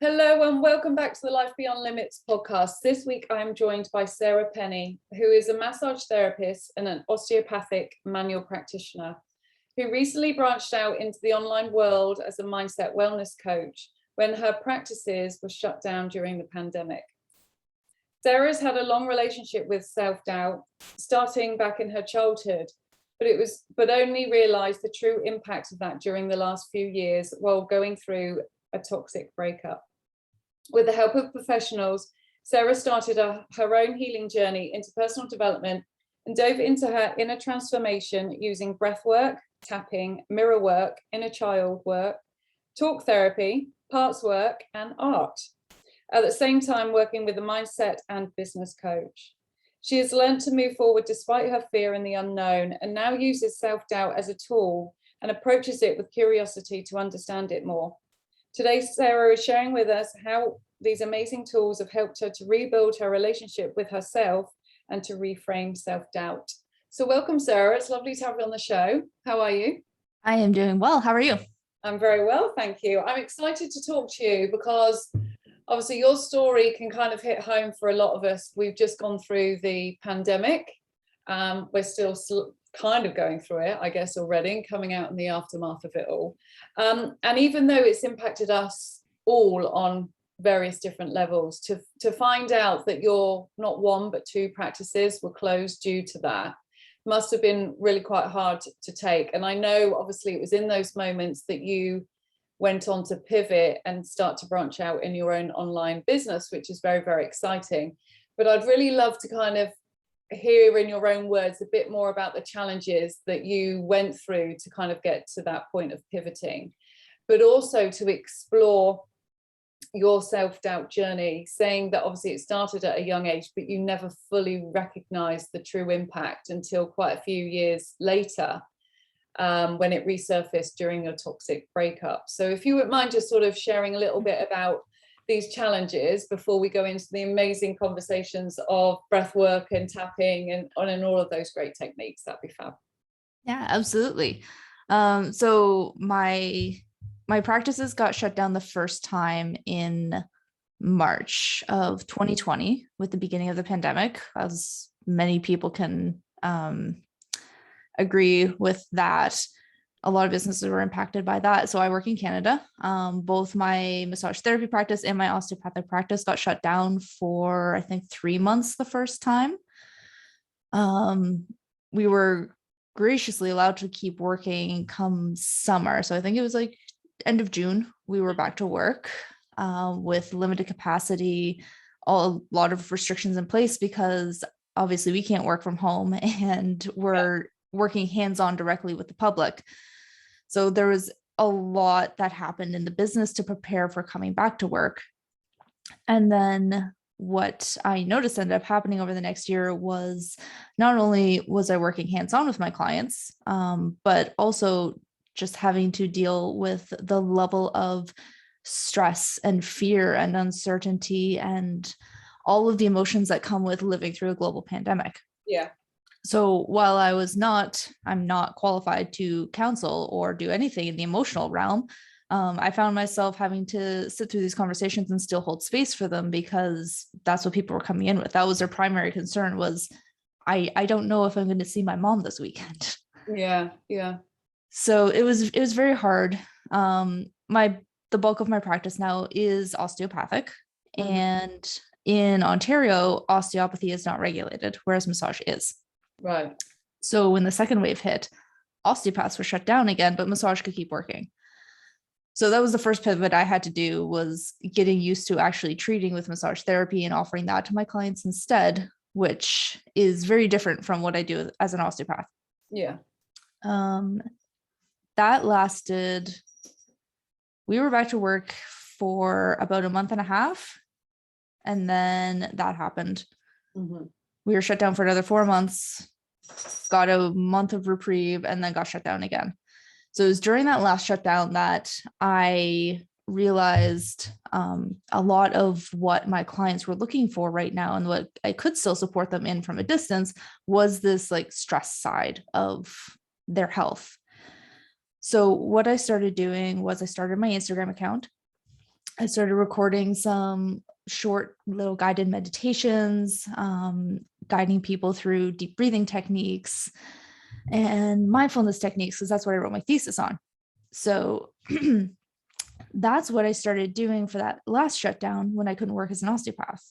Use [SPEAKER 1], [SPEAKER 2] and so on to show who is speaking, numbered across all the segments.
[SPEAKER 1] Hello and welcome back to the Life Beyond Limits podcast. This week I'm joined by Sarah Penny, who is a massage therapist and an osteopathic manual practitioner who recently branched out into the online world as a mindset wellness coach when her practices were shut down during the pandemic. Sarah's had a long relationship with self-doubt, starting back in her childhood, but only realized the true impact of that during the last few years while going through a toxic breakup. With the help of professionals, Sarah started her own healing journey into personal development and dove into her inner transformation using breath work, tapping, mirror work, inner child work, talk therapy, parts work, and art. At the same time, working with a mindset and business coach. She has learned to move forward despite her fear in the unknown and now uses self-doubt as a tool and approaches it with curiosity to understand it more. Today, Sarah is sharing with us how these amazing tools have helped her to rebuild her relationship with herself and to reframe self-doubt. So welcome, Sarah. It's lovely to have you on the show. How are you?
[SPEAKER 2] I am doing well. How are you?
[SPEAKER 1] I'm very well, thank you. I'm excited to talk to you because obviously your story can kind of hit home for a lot of us. We've just gone through the pandemic. We're still kind of going through it, I guess, already, and coming out in the aftermath of it all. And even though it's impacted us all on various different levels, to find out that your not one but two practices were closed due to that must have been really quite hard to take. And I know obviously it was in those moments that you went on to pivot and start to branch out in your own online business, which is very, very exciting. But I'd really love to kind of hear in your own words a bit more about the challenges that you went through to kind of get to that point of pivoting, but also to explore your self-doubt journey, saying that obviously it started at a young age, but you never fully recognized the true impact until quite a few years later, when it resurfaced during your toxic breakup. So if you wouldn't mind just sort of sharing a little bit about these challenges before we go into the amazing conversations of breath work and tapping and all of those great techniques, that'd be fab.
[SPEAKER 2] Yeah, absolutely. So my practices got shut down the first time in March of 2020 with the beginning of the pandemic, as many people can agree with that. A lot of businesses were impacted by that. So I work in Canada. Both my massage therapy practice and my osteopathic practice got shut down for, I think, 3 months the first time. We were graciously allowed to keep working come summer. So I think it was like end of June, we were back to work with limited capacity, a lot of restrictions in place because obviously we can't work from home and we're working hands-on directly with the public. So there was a lot that happened in the business to prepare for coming back to work. And then what I noticed ended up happening over the next year was not only was I working hands-on with my clients, but also just having to deal with the level of stress and fear and uncertainty and all of the emotions that come with living through a global pandemic.
[SPEAKER 1] Yeah.
[SPEAKER 2] So while I'm not qualified to counsel or do anything in the emotional realm, I found myself having to sit through these conversations and still hold space for them because that's what people were coming in with. That was their primary concern was, I don't know if I'm going to see my mom this weekend.
[SPEAKER 1] Yeah. Yeah.
[SPEAKER 2] So it was very hard. The bulk of my practice now is osteopathic, and in Ontario, osteopathy is not regulated, whereas massage is.
[SPEAKER 1] Right.
[SPEAKER 2] So when the second wave hit, osteopaths were shut down again, but massage could keep working. So that was the first pivot I had to do, was getting used to actually treating with massage therapy and offering that to my clients instead, which is very different from what I do as an osteopath.
[SPEAKER 1] Yeah.
[SPEAKER 2] That lasted, we were back to work for about a month and a half. And then that happened. We were shut down for another 4 months, got a month of reprieve, and then got shut down again. So it was during that last shutdown that I realized a lot of what my clients were looking for right now and what I could still support them in from a distance was this like stress side of their health. So what I started doing was I started my Instagram account I started recording some short little guided meditations, guiding people through deep breathing techniques and mindfulness techniques, because that's what I wrote my thesis on. So that's what I started doing for that last shutdown when I couldn't work as an osteopath.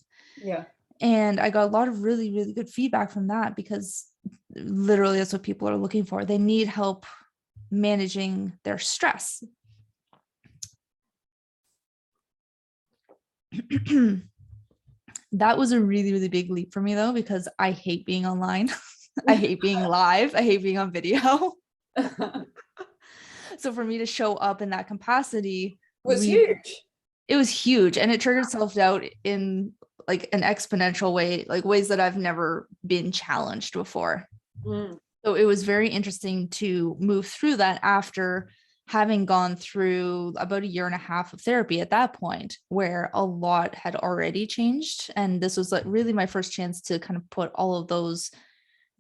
[SPEAKER 1] Yeah.
[SPEAKER 2] And I got a lot of really, really good feedback from that, because literally that's what people are looking for. They need help managing their stress. That was a really, really big leap for me, though, because I hate being online. I hate being live. I hate being on video. So for me to show up in that capacity
[SPEAKER 1] was huge.
[SPEAKER 2] It was huge. And it triggered self-doubt in like an exponential way, like ways that I've never been challenged before. So it was very interesting to move through that after having gone through about 1.5 years of therapy at that point, where a lot had already changed. And this was like really my first chance to kind of put all of those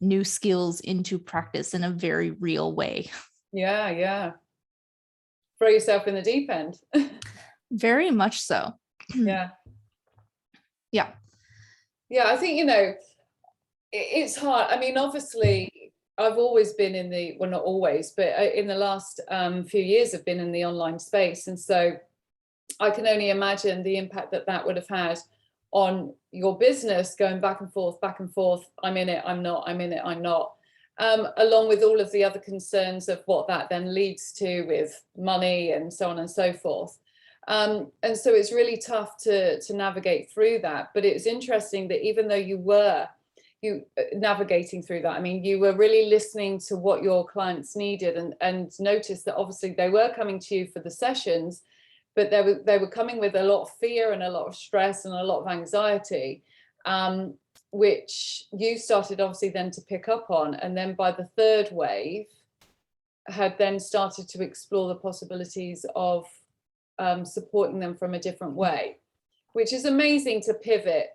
[SPEAKER 2] new skills into practice in a very real way.
[SPEAKER 1] Yeah. Throw yourself in the deep end.
[SPEAKER 2] Very much so.
[SPEAKER 1] Yeah. I think, it's hard. I mean, obviously, I've always been in the, well, not always, but in the last few years, I've been in the online space. And so I can only imagine the impact that would have had on your business, going back and forth. I'm in it, I'm not, I'm in it, I'm not. Along with all of the other concerns of what that then leads to with money and so on and so forth. And so it's really tough to navigate through that. But it's interesting that even though you were navigating through that, I mean, you were really listening to what your clients needed, and noticed that obviously they were coming to you for the sessions, but they were coming with a lot of fear and a lot of stress and a lot of anxiety, which you started obviously then to pick up on. And then by the third wave, had then started to explore the possibilities of supporting them from a different way, which is amazing to pivot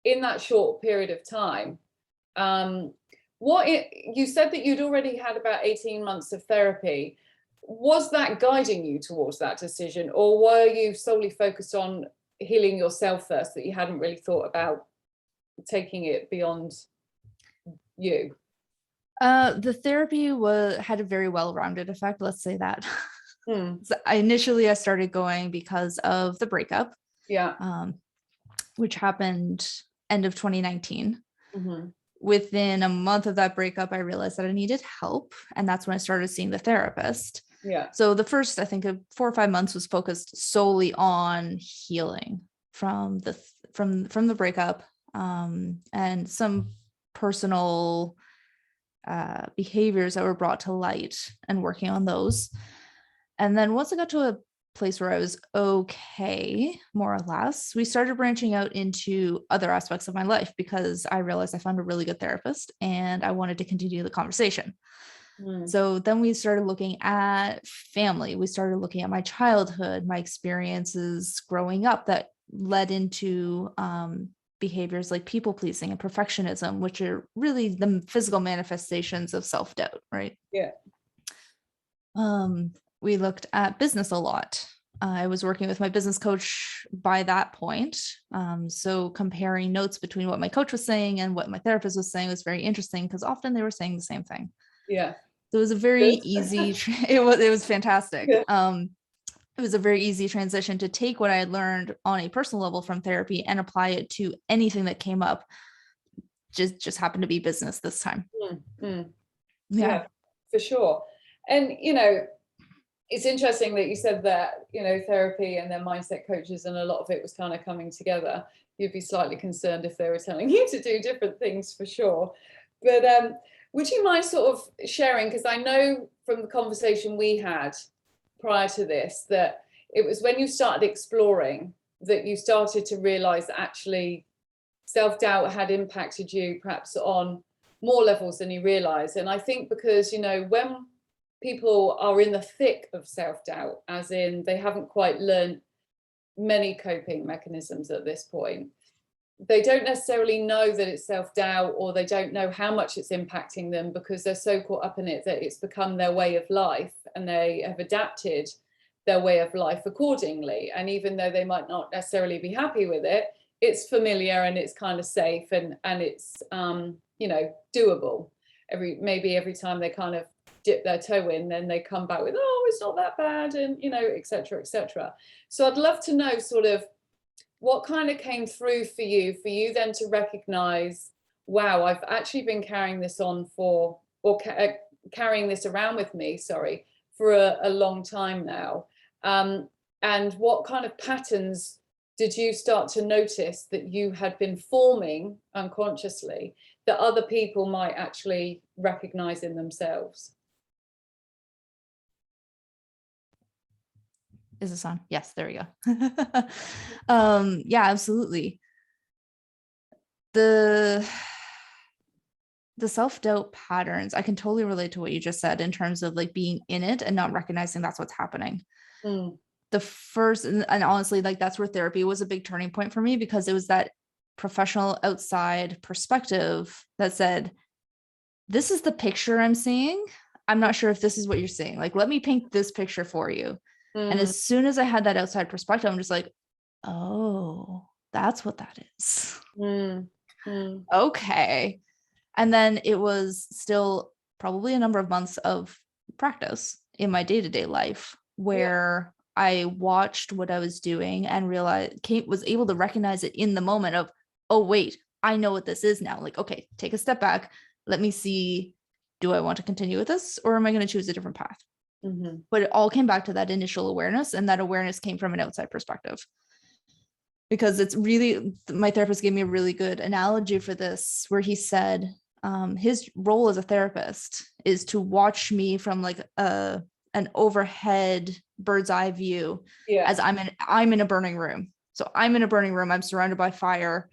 [SPEAKER 1] in that short period of time. You said that you'd already had about 18 months of therapy. Was that guiding you towards that decision, or were you solely focused on healing yourself first, that you hadn't really thought about taking it beyond you?
[SPEAKER 2] The therapy had a very well-rounded effect, let's say that. So I started going because of the breakup, which happened end of 2019. Within a month of that breakup, I realized that I needed help, and that's when I started seeing the therapist. So the first, I think, 4 or 5 months was focused solely on healing from the breakup, and some personal behaviors that were brought to light, and working on those. And then once I got to a place where I was okay, more or less, we started branching out into other aspects of my life, because I realized I found a really good therapist and I wanted to continue the conversation. So then we started looking at family. We started looking at my childhood, my experiences growing up that led into behaviors like people pleasing and perfectionism, which are really the physical manifestations of self-doubt, right? We looked at business a lot. I was working with my business coach by that point. So comparing notes between what my coach was saying and what my therapist was saying was very interesting, because often they were saying the same thing. So it was a very easy, it was fantastic. It was a very easy transition to take what I had learned on a personal level from therapy and apply it to anything that came up. Just happened to be business this time.
[SPEAKER 1] Yeah, for sure. And, it's interesting that you said that, therapy and then mindset coaches, and a lot of it was kind of coming together. You'd be slightly concerned if they were telling you to do different things, for sure. But would you mind sort of sharing, because I know from the conversation we had prior to this, that it was when you started exploring that you started to realize that actually self-doubt had impacted you perhaps on more levels than you realize. And I think because, when people are in the thick of self-doubt, as in they haven't quite learned many coping mechanisms at this point, they don't necessarily know that it's self-doubt, or they don't know how much it's impacting them, because they're so caught up in it that it's become their way of life and they have adapted their way of life accordingly. And even though they might not necessarily be happy with it, it's familiar and it's kind of safe, and it's you know, doable. Maybe every time they kind of dip their toe in, then they come back with, oh, it's not that bad, and you know, etc., etc. So I'd love to know sort of what kind of came through for you then to recognize, wow, I've actually been carrying this on for, or carrying this around with me, sorry, for a long time now. And what kind of patterns did you start to notice that you had been forming unconsciously that other people might actually recognize in themselves?
[SPEAKER 2] Is this on? Yes, there we go. Yeah, absolutely. The self-doubt patterns, I can totally relate to what you just said in terms of like being in it and not recognizing that's what's happening. The first, and honestly, like that's where therapy was a big turning point for me, because it was that professional outside perspective that said, this is the picture I'm seeing. I'm not sure if this is what you're seeing. Like, let me paint this picture for you. And as soon as I had that outside perspective, I'm just like, oh, that's what that is. Okay. And then it was still probably a number of months of practice in my day-to-day life where I watched what I was doing and was able to recognize it in the moment of, oh, wait, I know what this is now. Like, okay, take a step back. Let me see, do I want to continue with this, or am I going to choose a different path? But it all came back to that initial awareness, and that awareness came from an outside perspective. Because it's really, my therapist gave me a really good analogy for this, where he said his role as a therapist is to watch me from like an overhead bird's eye view as I'm in a burning room. So I'm in a burning room. I'm surrounded by fire.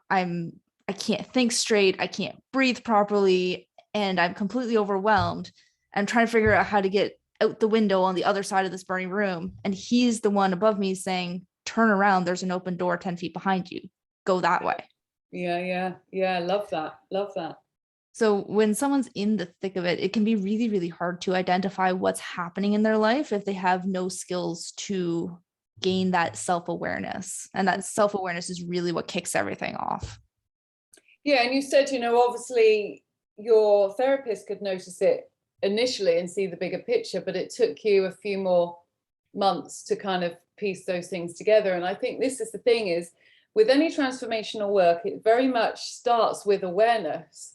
[SPEAKER 2] I can't think straight. I can't breathe properly. And I'm completely overwhelmed. I'm trying to figure out how to get out the window on the other side of this burning room. And he's the one above me saying, turn around. There's an open door 10 feet behind you. Go that way.
[SPEAKER 1] Yeah. Love that.
[SPEAKER 2] So when someone's in the thick of it, it can be really, really hard to identify what's happening in their life if they have no skills to gain that self-awareness. And that self-awareness is really what kicks everything off.
[SPEAKER 1] Yeah, and you said, you know, obviously your therapist could notice it initially and see the bigger picture, but it took you a few more months to kind of piece those things together. And I think this is the thing, is with any transformational work, it very much starts with awareness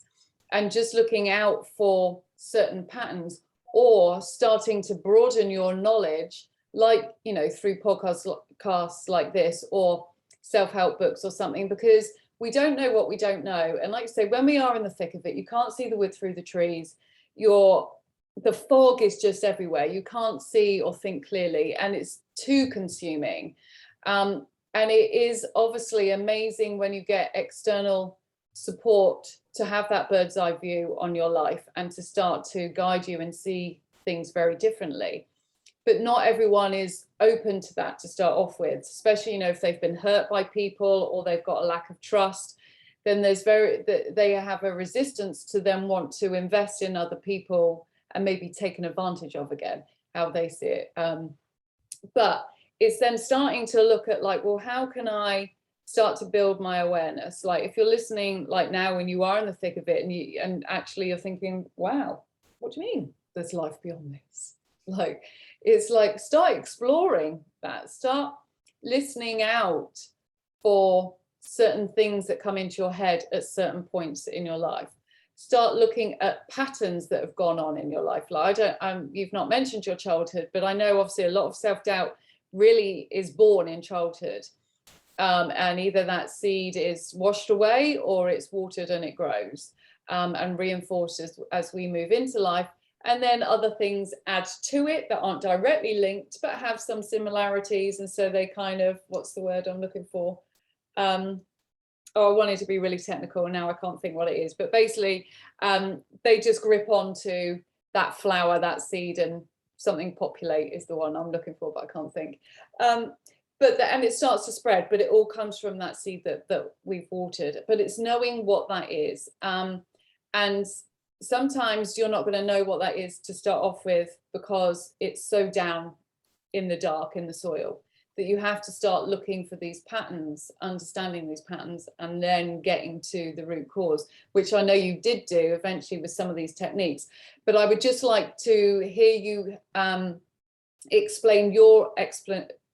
[SPEAKER 1] and just looking out for certain patterns, or starting to broaden your knowledge, like, you know, through podcasts like this, or self-help books or something, because we don't know what we don't know. And like you say, when we are in the thick of it, you can't see the wood through the trees. The fog is just everywhere. You can't see or think clearly, and it's too consuming. And it is obviously amazing when you get external support to have that bird's eye view on your life and to start to guide you and see things very differently. But not everyone is open to that to start off with, especially, you know, if they've been hurt by people or they've got a lack of trust, then they have a resistance to then want to invest in other people and maybe taken advantage of again, how they see it. But it's then starting to look at like, well, how can I start to build my awareness? Like if you're listening like now, when you are in the thick of it and actually you're thinking, wow, what do you mean there's life beyond this? Like, it's like, start exploring that, start listening out for certain things that come into your head at certain points in your life. Start looking at patterns that have gone on in your life. Like you've not mentioned your childhood, but I know obviously a lot of self-doubt really is born in childhood. And either that seed is washed away or it's watered and it grows and reinforces as we move into life. And then other things add to it that aren't directly linked, but have some similarities. And so they kind of, what's the word I'm looking for? I wanted to be really technical and now I can't think what it is, but basically they just grip onto that flower, that seed, and something populate is the one I'm looking for, but I can't think. And it starts to spread, but it all comes from that seed that we've watered. But it's knowing what that is. And sometimes you're not going to know what that is to start off with because it's so down in the dark, in the soil, that you have to start looking for these patterns, understanding these patterns, and then getting to the root cause, which I know you did do eventually with some of these techniques. But I would just like to hear you explain your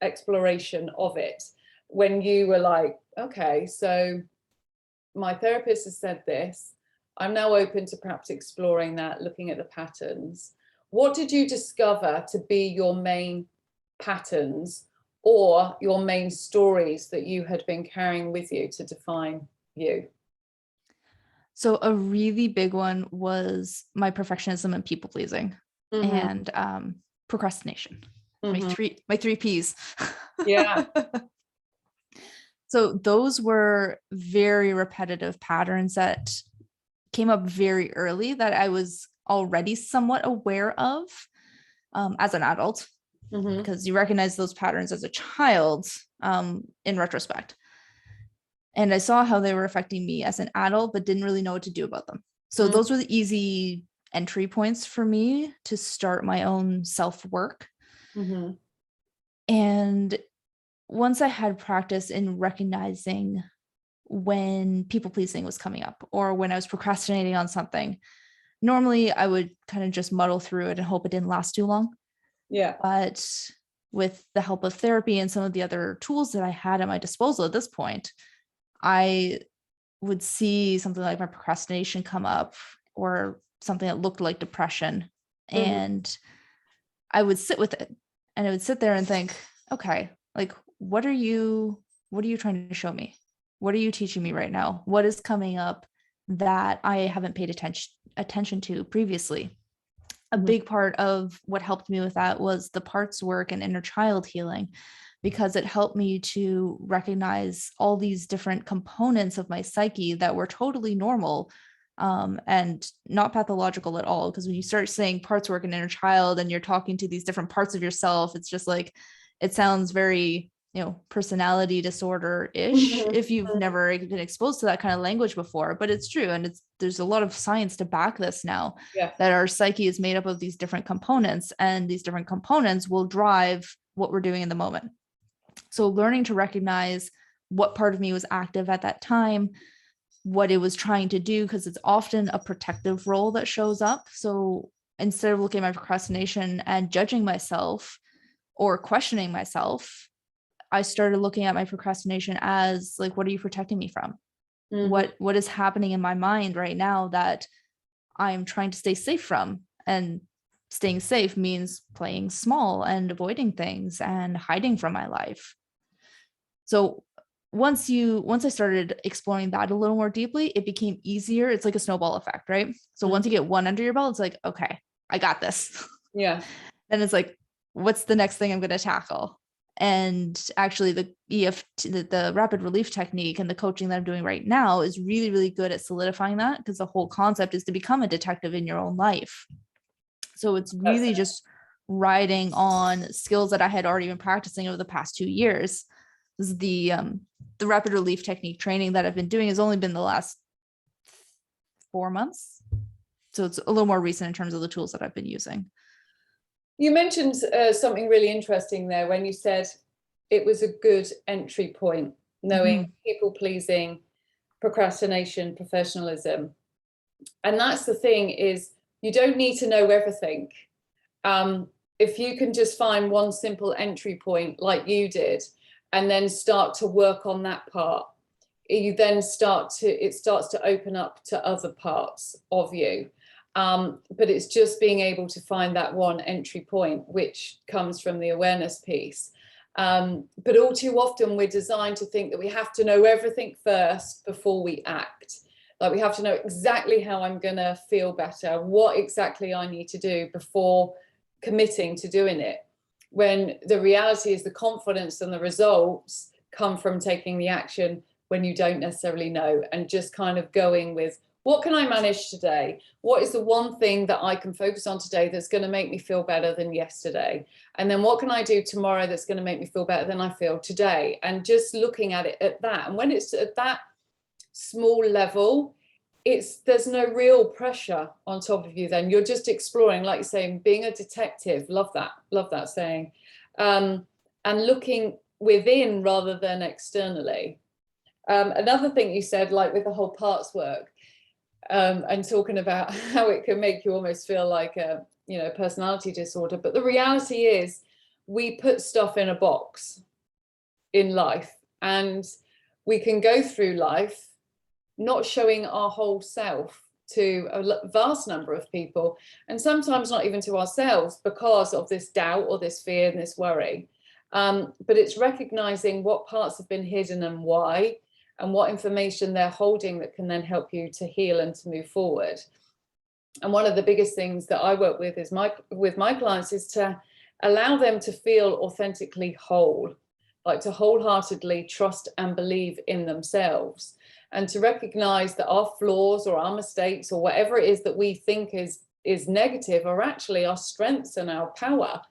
[SPEAKER 1] exploration of it when you were like, okay, so my therapist has said this, I'm now open to perhaps exploring that, looking at the patterns. What did you discover to be your main patterns or your main stories that you had been carrying with you to define you?
[SPEAKER 2] So a really big one was my perfectionism and people pleasing, and procrastination. My three P's.
[SPEAKER 1] Yeah.
[SPEAKER 2] So those were very repetitive patterns that came up very early that I was already somewhat aware of as an adult, because you recognize those patterns as a child in retrospect. And I saw how they were affecting me as an adult, but didn't really know what to do about them. So those were the easy entry points for me to start my own self-work. And once I had practice in recognizing when people pleasing was coming up or when I was procrastinating on something, normally I would kind of just muddle through it and hope it didn't last too long.
[SPEAKER 1] Yeah.
[SPEAKER 2] But with the help of therapy and some of the other tools that I had at my disposal at this point, I would see something like my procrastination come up or something that looked like depression. And I would sit with it and I would sit there and think, okay, like, what are you trying to show me? What are you teaching me right now? What is coming up that I haven't paid attention to previously? A big part of what helped me with that was the parts work and inner child healing, because it helped me to recognize all these different components of my psyche that were totally normal and not pathological at all. Because when you start saying parts work and inner child and you're talking to these different parts of yourself, it's just like, it sounds very, personality disorder-ish if you've never been exposed to that kind of language before. But it's true. And there's a lot of science to back this now, that our psyche is made up of these different components, and these different components will drive what we're doing in the moment. So learning to recognize what part of me was active at that time, what it was trying to do, because it's often a protective role that shows up. So instead of looking at my procrastination and judging myself or questioning myself, I started looking at my procrastination as like, what are you protecting me from? What is happening in my mind right now that I'm trying to stay safe from? And staying safe means playing small and avoiding things and hiding from my life. So once I started exploring that a little more deeply, it became easier. It's like a snowball effect, right? So once you get one under your belt, it's like, okay, I got this.
[SPEAKER 1] Yeah.
[SPEAKER 2] Then it's like, what's the next thing I'm going to tackle? And actually the EFT, the rapid relief technique and the coaching that I'm doing right now is really, really good at solidifying that, because the whole concept is to become a detective in your own life. So it's really just riding on skills that I had already been practicing over the past 2 years. This is the rapid relief technique training that I've been doing has only been the last 4 months. So it's a little more recent in terms of the tools that I've been using.
[SPEAKER 1] You mentioned something really interesting there when you said it was a good entry point, knowing people pleasing, procrastination, professionalism. And that's the thing, is you don't need to know everything. If you can just find one simple entry point like you did, and then start to work on that part, it starts to open up to other parts of you. But it's just being able to find that one entry point, which comes from the awareness piece. But all too often we're designed to think that we have to know everything first before we act. Like we have to know exactly how I'm going to feel better, what exactly I need to do before committing to doing it. When the reality is the confidence and the results come from taking the action when you don't necessarily know, and just kind of going with, what can I manage today? What is the one thing that I can focus on today that's going to make me feel better than yesterday? And then what can I do tomorrow that's going to make me feel better than I feel today? And just looking at it at that. And when it's at that small level, there's no real pressure on top of you then. You're just exploring, like you're saying, being a detective. Love that saying. and looking within rather than externally. Another thing you said, like with the whole parts work, and talking about how it can make you almost feel like a, you know, personality disorder. But the reality is we put stuff in a box in life, and we can go through life not showing our whole self to a vast number of people, and sometimes not even to ourselves because of this doubt or this fear and this worry. But it's recognizing what parts have been hidden and why, and what information they're holding that can then help you to heal and to move forward. And one of the biggest things that I work with is with my clients is to allow them to feel authentically whole, like to wholeheartedly trust and believe in themselves, and to recognize that our flaws or our mistakes or whatever it is that we think is negative are actually our strengths and our power,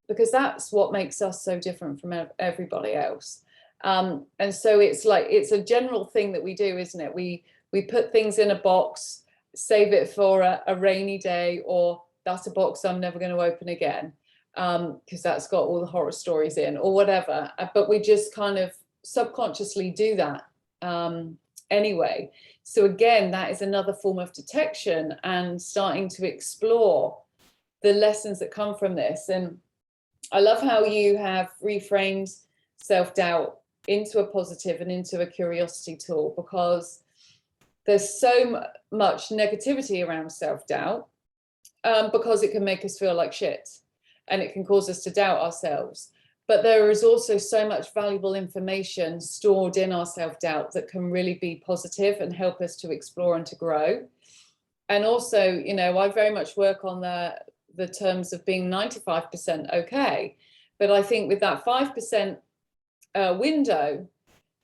[SPEAKER 1] because that's what makes us so different from everybody else. And so it's like, it's a general thing that we do, isn't it? We put things in a box, save it for a rainy day, or that's a box I'm never going to open again, because that's got all the horror stories in, or whatever. But we just kind of subconsciously do that anyway. So again, that is another form of detection and starting to explore the lessons that come from this. And I love how you have reframed self-doubt into a positive and into a curiosity tool, because there's so much negativity around self-doubt, because it can make us feel like shit and it can cause us to doubt ourselves. But there is also so much valuable information stored in our self-doubt that can really be positive and help us to explore and to grow. And also, you know, I very much work on the terms of being 95% okay. But I think with that 5% window,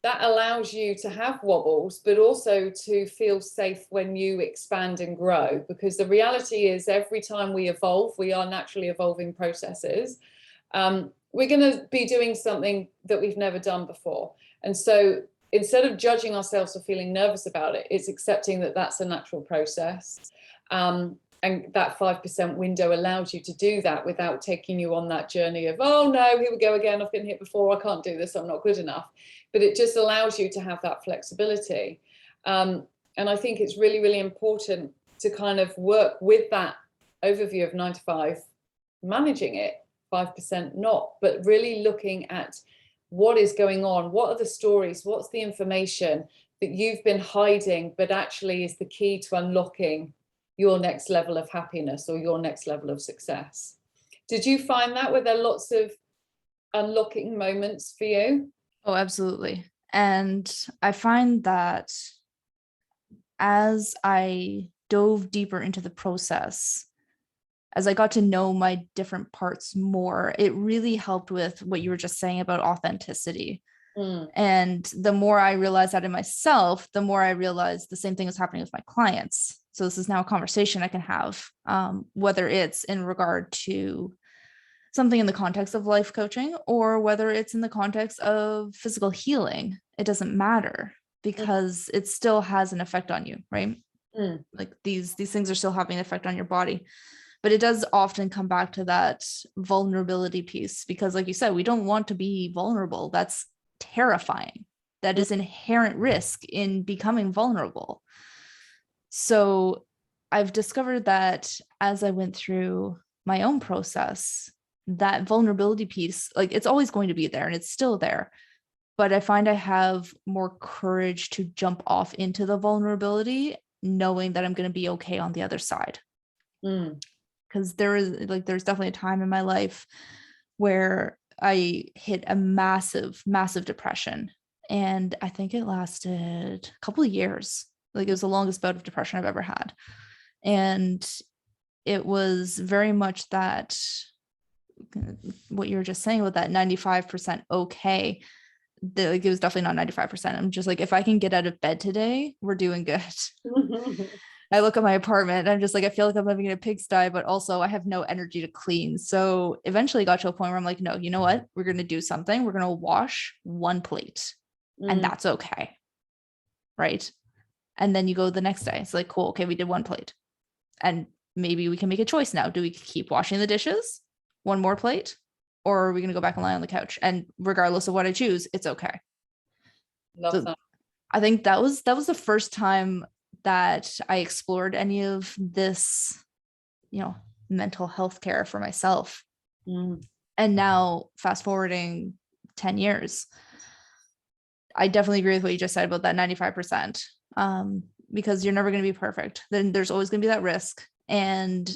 [SPEAKER 1] that allows you to have wobbles, but also to feel safe when you expand and grow. Because the reality is, every time we evolve, we are naturally evolving processes. We're going to be doing something that we've never done before. And so instead of judging ourselves or feeling nervous about it, it's accepting that that's a natural process. And that 5% window allows you to do that without taking you on that journey of, oh no, here we go again, I've been hit before, I can't do this, I'm not good enough. But it just allows you to have that flexibility. And I think it's really, really important to kind of work with that overview of 9 to 5, managing it, 5% not, but really looking at what is going on, what are the stories, what's the information that you've been hiding, but actually is the key to unlocking your next level of happiness or your next level of success. Did you find that? Were there lots of unlocking moments for you?
[SPEAKER 2] Oh, absolutely. And I find that as I dove deeper into the process, as I got to know my different parts more, it really helped with what you were just saying about authenticity. And the more I realized that in myself, the more I realized the same thing is happening with my clients. So this is now a conversation I can have, whether it's in regard to something in the context of life coaching, or whether it's in the context of physical healing. It doesn't matter, because it still has an effect on you, right? Like these things are still having an effect on your body. But it does often come back to that vulnerability piece, because like you said, we don't want to be vulnerable. That's terrifying. That is inherent risk in becoming vulnerable. So I've discovered that as I went through my own process, that vulnerability piece, like, it's always going to be there and it's still there. But I find I have more courage to jump off into the vulnerability, knowing that I'm going to be okay on the other side. Because there's definitely a time in my life where I hit a massive, massive depression. And I think it lasted a couple of years. Like, it was the longest bout of depression I've ever had. And it was very much that, what you were just saying about that 95% okay. Like, it was definitely not 95%. I'm just like, if I can get out of bed today, we're doing good. I look at my apartment and I'm just like, I feel like I'm living in a pigsty, but also I have no energy to clean. So eventually got to a point where I'm like, no, you know what? We're going to do something. We're going to wash one plate and that's okay. Right. And then you go the next day. It's like, cool. Okay. We did one plate, and maybe we can make a choice now. Do we keep washing the dishes? One more plate? or are we going to go back and lie on the couch? And regardless of what I choose, it's okay.
[SPEAKER 1] Love that.
[SPEAKER 2] I think that was the first time that I explored any of this, mental health care for myself. And now fast forwarding 10 years, I definitely agree with what you just said about that 95%, because you're never going to be perfect. Then there's always going to be that risk. And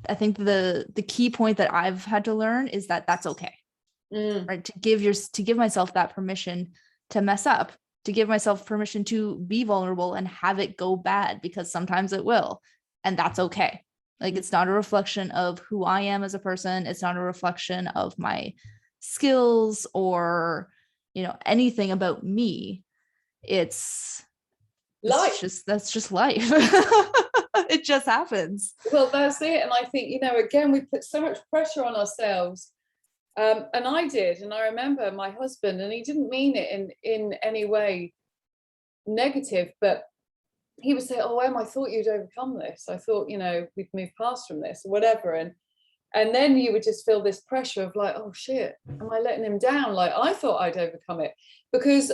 [SPEAKER 2] I think the key point that I've had to learn is that that's okay, right? To give myself that permission to mess up, to give myself permission to be vulnerable and have it go bad, because sometimes it will, and that's okay. Like, it's not a reflection of who I am as a person. It's not a reflection of my skills or, anything about me. It's
[SPEAKER 1] life.
[SPEAKER 2] That's just life. It just happens.
[SPEAKER 1] Well, that's it. And I think, again, we put so much pressure on ourselves. And I did. And I remember my husband, and he didn't mean it in any way negative, but he would say, oh, Em, I thought you'd overcome this. I thought, we'd moved past from this or whatever. And then you would just feel this pressure of like, oh shit, am I letting him down? Like, I thought I'd overcome it, because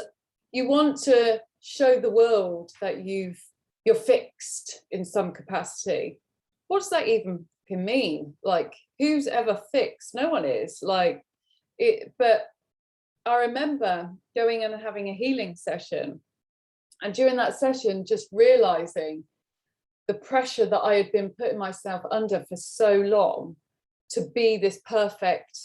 [SPEAKER 1] you want to show the world that you're fixed in some capacity. What does that even mean? Like, who's ever fixed? No one is. Like it. But I remember going and having a healing session, and during that session, just realizing the pressure that I had been putting myself under for so long to be this perfect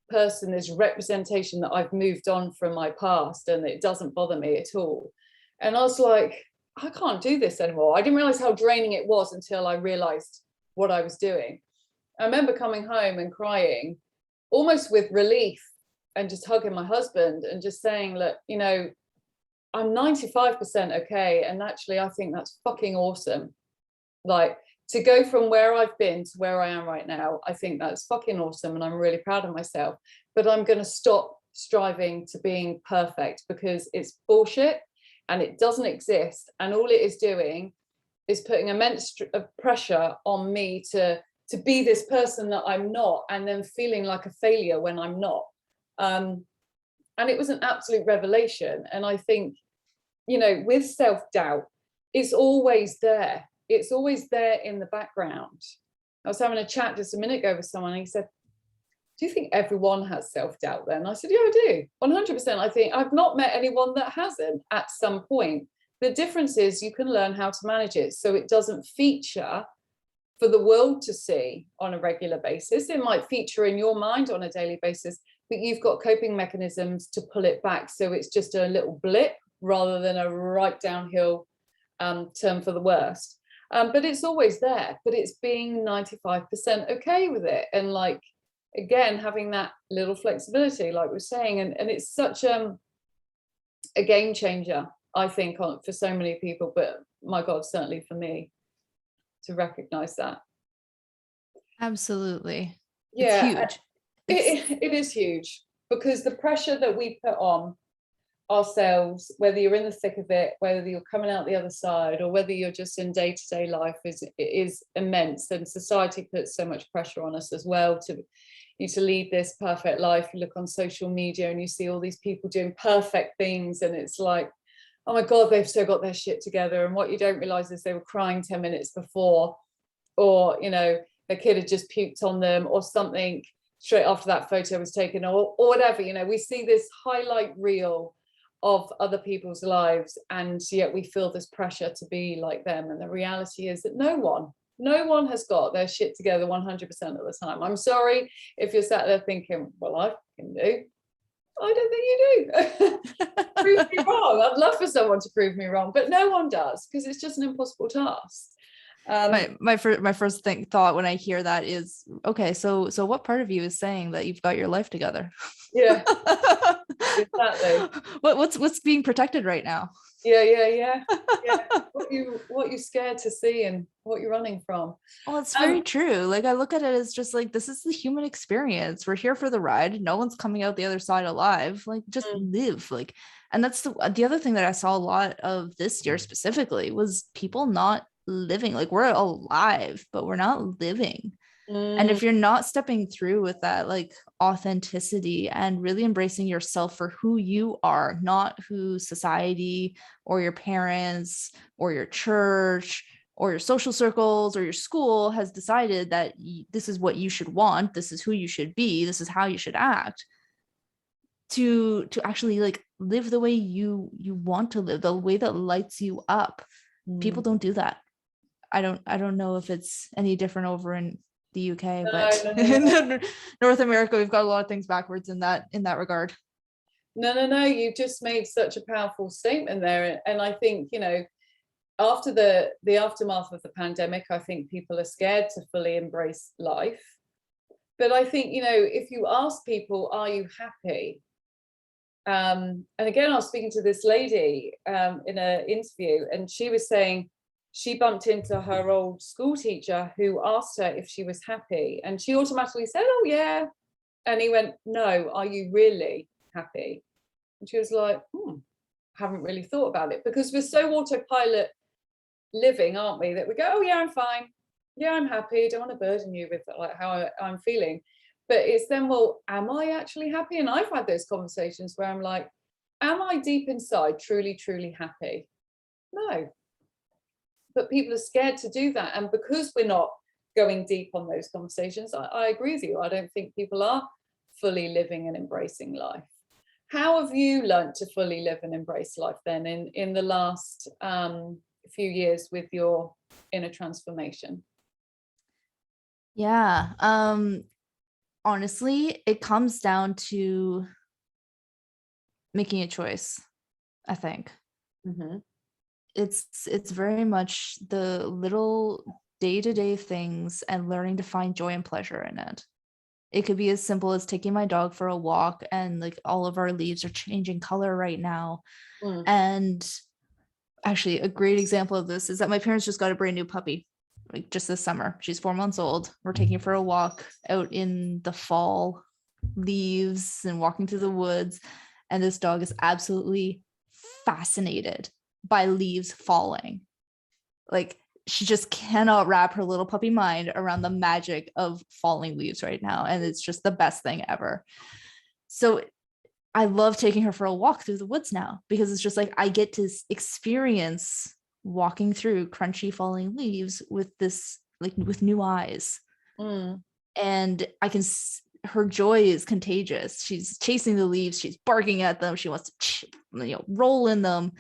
[SPEAKER 1] person, this representation that I've moved on from my past, and it doesn't bother me at all. And I was like, I can't do this anymore. I didn't realize how draining it was until I realized what I was doing. I remember coming home and crying, almost with relief, and just hugging my husband and just saying, look, I'm 95% okay. And actually, I think that's fucking awesome. Like, to go from where I've been to where I am right now, I think that's fucking awesome. And I'm really proud of myself. But I'm going to stop striving to being perfect, because it's bullshit and it doesn't exist. And all it is doing is putting immense pressure on me to be this person that I'm not, and then feeling like a failure when I'm not. And it was an absolute revelation. And I think, with self-doubt, it's always there. It's always there in the background. I was having a chat just a minute ago with someone, and he said, do you think everyone has self-doubt then? I said, yeah, I do. 100%. I think I've not met anyone that hasn't at some point. The difference is you can learn how to manage it so it doesn't feature for the world to see on a regular basis. It might feature in your mind on a daily basis, but you've got coping mechanisms to pull it back. So it's just a little blip rather than a right downhill turn for the worst. But it's always there, but it's being 95% okay with it. And like, again, having that little flexibility, like we're saying, and it's such a game changer, I think, for so many people, but my God, certainly for me, to recognize that.
[SPEAKER 2] Absolutely.
[SPEAKER 1] Yeah,
[SPEAKER 2] it's
[SPEAKER 1] huge. It is huge, because the pressure that we put on ourselves, whether you're in the thick of it, whether you're coming out the other side, or whether you're just in day-to-day life, is immense. And society puts so much pressure on us as well to lead this perfect life. You look on social media and you see all these people doing perfect things, and it's like, oh my God, they've still got their shit together. And what you don't realize is they were crying 10 minutes before, or their kid had just puked on them or something straight after that photo was taken, or whatever. We see this highlight reel of other people's lives, and yet we feel this pressure to be like them. And the reality is that no one has got their shit together 100% of the time. I'm sorry if you're sat there thinking, well, I can do. I don't think you do. Prove me wrong. I'd love for someone to prove me wrong, but no one does, because it's just an impossible task.
[SPEAKER 2] My first thought when I hear that is, okay, so what part of you is saying that you've got your life together?
[SPEAKER 1] Yeah, exactly.
[SPEAKER 2] What's being protected right now?
[SPEAKER 1] Yeah. What you're scared to see and what you're running from.
[SPEAKER 2] Well, it's very true. Like, I look at it as just like, this is the human experience. We're here for the ride. No one's coming out the other side alive. Like, just live. Like, and that's the other thing that I saw a lot of this year specifically was people not living. Like, we're alive, but we're not living. And if you're not stepping through with that like authenticity and really embracing yourself for who you are, not who society or your parents or your church or your social circles or your school has decided that this is what you should want, this is who you should be, this is how you should act, to actually like live the way you want to live, the way that lights you up. People don't do that. I don't know if it's any different over in the UK, but
[SPEAKER 1] No.
[SPEAKER 2] in North America, we've got a lot of things backwards in that regard.
[SPEAKER 1] No. You just made such a powerful statement there. And I think, you know, after the aftermath of the pandemic, I think people are scared to fully embrace life. But I think, you know, if you ask people, are you happy? And again, I was speaking to this lady in an interview, and she was saying she bumped into her old school teacher who asked her if she was happy, and she automatically said, oh yeah. And he went, no, are you really happy? And she was like, haven't really thought about it, because we're so autopilot living, aren't we, that we go, oh yeah, I'm fine, yeah, I'm happy, don't want to burden you with like how I'm feeling. But it's then, well, am I actually happy? And I've had those conversations where I'm like, am I deep inside truly happy? No. But people are scared to do that. And because we're not going deep on those conversations, I agree with you. I don't think people are fully living and embracing life. How have you learned to fully live and embrace life then in the last few years with your inner transformation?
[SPEAKER 2] Yeah. Honestly, it comes down to making a choice, I think. It's very much the little day-to-day things and learning to find joy and pleasure in it. It could be as simple as taking my dog for a walk, and like all of our leaves are changing color right now. And actually a great example of this is that my parents just got a brand new puppy, like just this summer. She's 4 months old. We're taking her for a walk out in the fall leaves and walking through the woods. And this dog is absolutely fascinated by leaves falling. Like, she just cannot wrap her little puppy mind around the magic of falling leaves right now. And it's just the best thing ever. So I love taking her for a walk through the woods now, because it's just like I get to experience walking through crunchy falling leaves with this, like, with new eyes. And I can, her joy is contagious. She's chasing the leaves, she's barking at them, she wants to roll in them.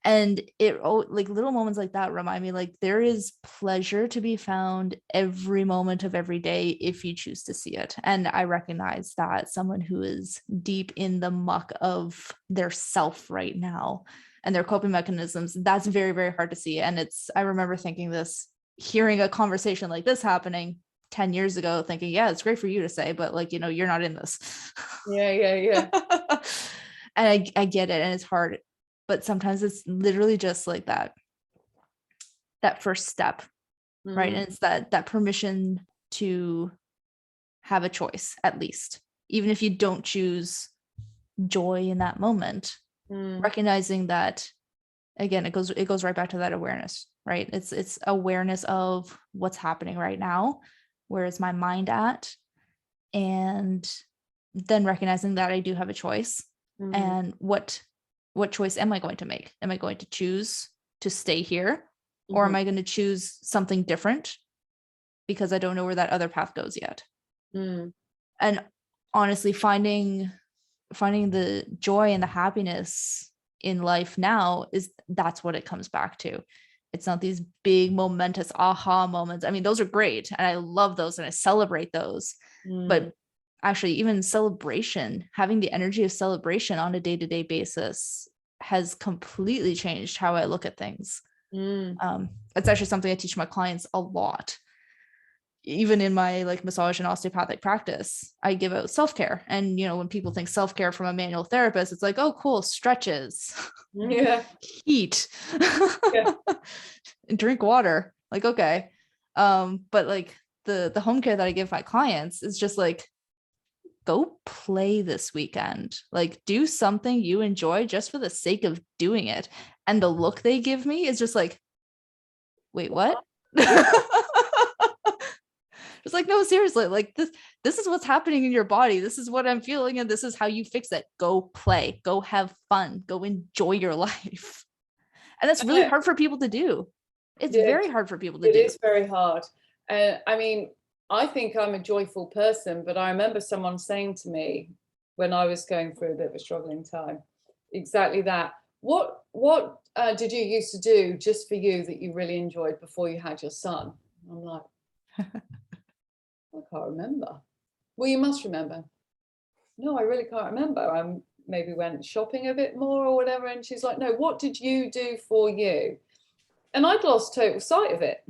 [SPEAKER 2] And it, like, little moments like that remind me, like, there is pleasure to be found every moment of every day if you choose to see it. And I recognize that someone who is deep in the muck of their self right now and their coping mechanisms, that's very, very hard to see. And I remember thinking this, hearing a conversation like this happening 10 years ago, thinking, yeah, it's great for you to say, but like, you're not in this.
[SPEAKER 1] Yeah.
[SPEAKER 2] And I get it. And it's hard. But sometimes it's literally just like that first step, right? And it's that permission to have a choice, at least, even if you don't choose joy in that moment. Recognizing that, again, it goes right back to that awareness, right? It's awareness of what's happening right now, where is my mind at, and then recognizing that I do have a choice, and what choice am I going to make? Am I going to choose to stay here, or am I going to choose something different because I don't know where that other path goes yet? And honestly, finding the joy and the happiness in life now, that's what it comes back to. It's not these big momentous aha moments. I mean, those are great, and I love those, and I celebrate those. But actually, even celebration, having the energy of celebration on a day-to-day basis has completely changed how I look at things. It's actually something I teach my clients a lot. Even in my like massage and osteopathic practice, I give out self-care. And, when people think self-care from a manual therapist, it's like, oh, cool, stretches, heat, drink water. Like, okay. But like the home care that I give my clients is just like, go play this weekend, like do something you enjoy just for the sake of doing it. And the look they give me is just like, wait, what? It's like, no, seriously, like this is what's happening in your body. This is what I'm feeling, and this is how you fix it. Go play, go have fun, go enjoy your life. And that's really hard for people to do. It's very hard for people to do.
[SPEAKER 1] It is very hard. I mean, I think I'm a joyful person, but I remember someone saying to me when I was going through a bit of a struggling time, exactly that. What did you used to do just for you that you really enjoyed before you had your son? I'm like, I can't remember. Well, you must remember. No, I really can't remember. I maybe went shopping a bit more or whatever. And she's like, no, what did you do for you? And I'd lost total sight of it.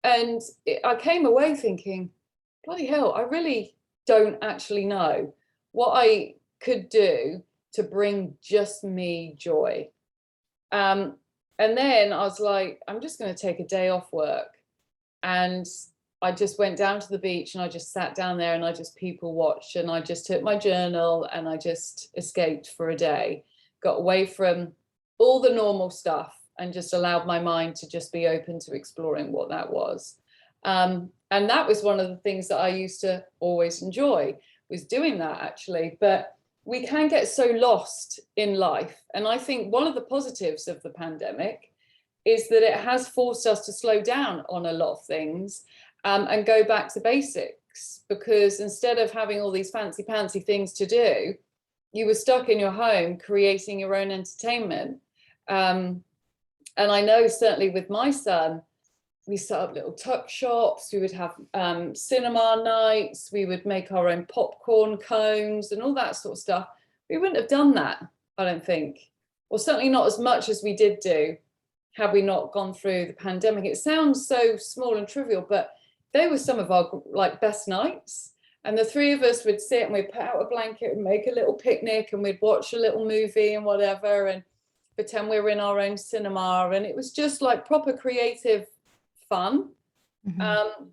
[SPEAKER 1] And I came away thinking, bloody hell, I really don't actually know what I could do to bring just me joy. And then I was like, I'm just going to take a day off work. And I just went down to the beach and I just sat down there and I just people watched, and I just took my journal and I just escaped for a day, got away from all the normal stuff and just allowed my mind to just be open to exploring what that was. And that was one of the things that I used to always enjoy, was doing that actually. But we can get so lost in life. And I think one of the positives of the pandemic is that it has forced us to slow down on a lot of things, and go back to basics, because instead of having all these fancy things to do, you were stuck in your home creating your own entertainment. And I know certainly with my son, we set up little tuck shops, we would have cinema nights, we would make our own popcorn cones and all that sort of stuff. We wouldn't have done that, I don't think, or certainly not as much as we did do had we not gone through the pandemic. It sounds so small and trivial, but they were some of our like best nights. And the three of us would sit and we'd put out a blanket and make a little picnic and we'd watch a little movie and whatever and pretend we were in our own cinema. And it was just like proper creative fun. Mm-hmm.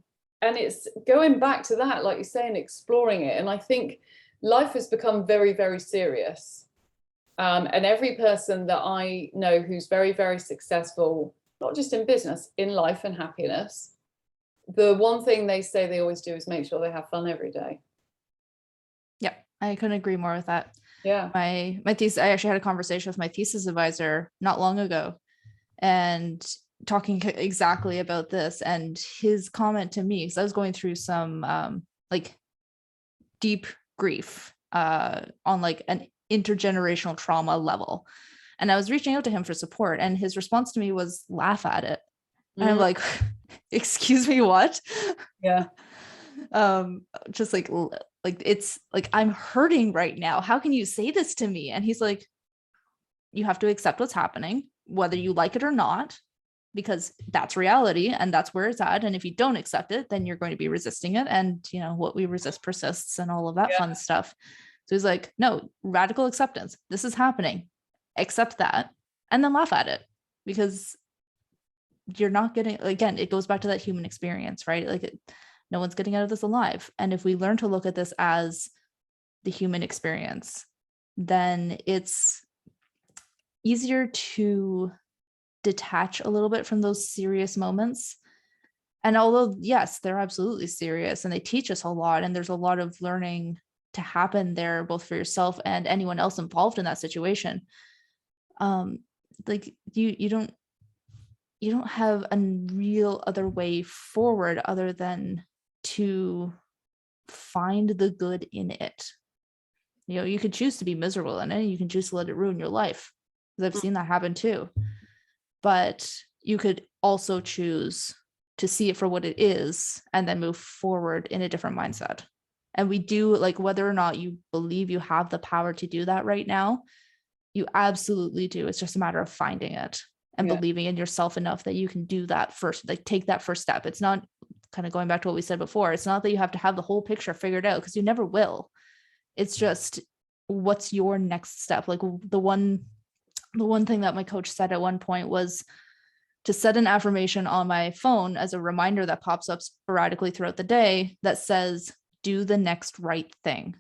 [SPEAKER 1] And it's going back to that, like you're saying, exploring it. And I think life has become very, very serious. And every person that I know who's very, very successful, not just in business, in life and happiness, the one thing they say they always do is make sure they have fun every day.
[SPEAKER 2] Yeah, I couldn't agree more with that.
[SPEAKER 1] Yeah.
[SPEAKER 2] My thesis, I actually had a conversation with my thesis advisor not long ago and talking exactly about this, and his comment to me, because I was going through some like deep grief on like an intergenerational trauma level, and I was reaching out to him for support, and his response to me was laugh at it. And I'm like, excuse me, what?
[SPEAKER 1] Yeah.
[SPEAKER 2] Just like it's like, I'm hurting right now. How can you say this to me? And he's like, you have to accept what's happening, whether you like it or not, because that's reality and that's where it's at. And if you don't accept it, then you're going to be resisting it. And you know, what we resist persists and all of that fun stuff. So he's like, no, radical acceptance. This is happening. Accept that and then laugh at it, because you're not getting, again, it goes back to that human experience, right? Like no one's getting out of this alive. And if we learn to look at this as the human experience, then it's easier to detach a little bit from those serious moments. And although, yes, they're absolutely serious and they teach us a lot, and there's a lot of learning to happen there, both for yourself and anyone else involved in that situation. Like you don't have a real other way forward other than to find the good in it. You know, you could choose to be miserable in it. You can choose to let it ruin your life, because I've seen that happen too. But you could also choose to see it for what it is and then move forward in a different mindset. And we do, like, whether or not you believe you have the power to do that right now, you absolutely do. It's just a matter of finding it and believing in yourself enough that you can do that first, like take that first step. It's not, kind of going back to what we said before, it's not that you have to have the whole picture figured out, because you never will. It's just, what's your next step? Like the one thing that my coach said at one point was to set an affirmation on my phone as a reminder that pops up sporadically throughout the day that says, do the next right thing,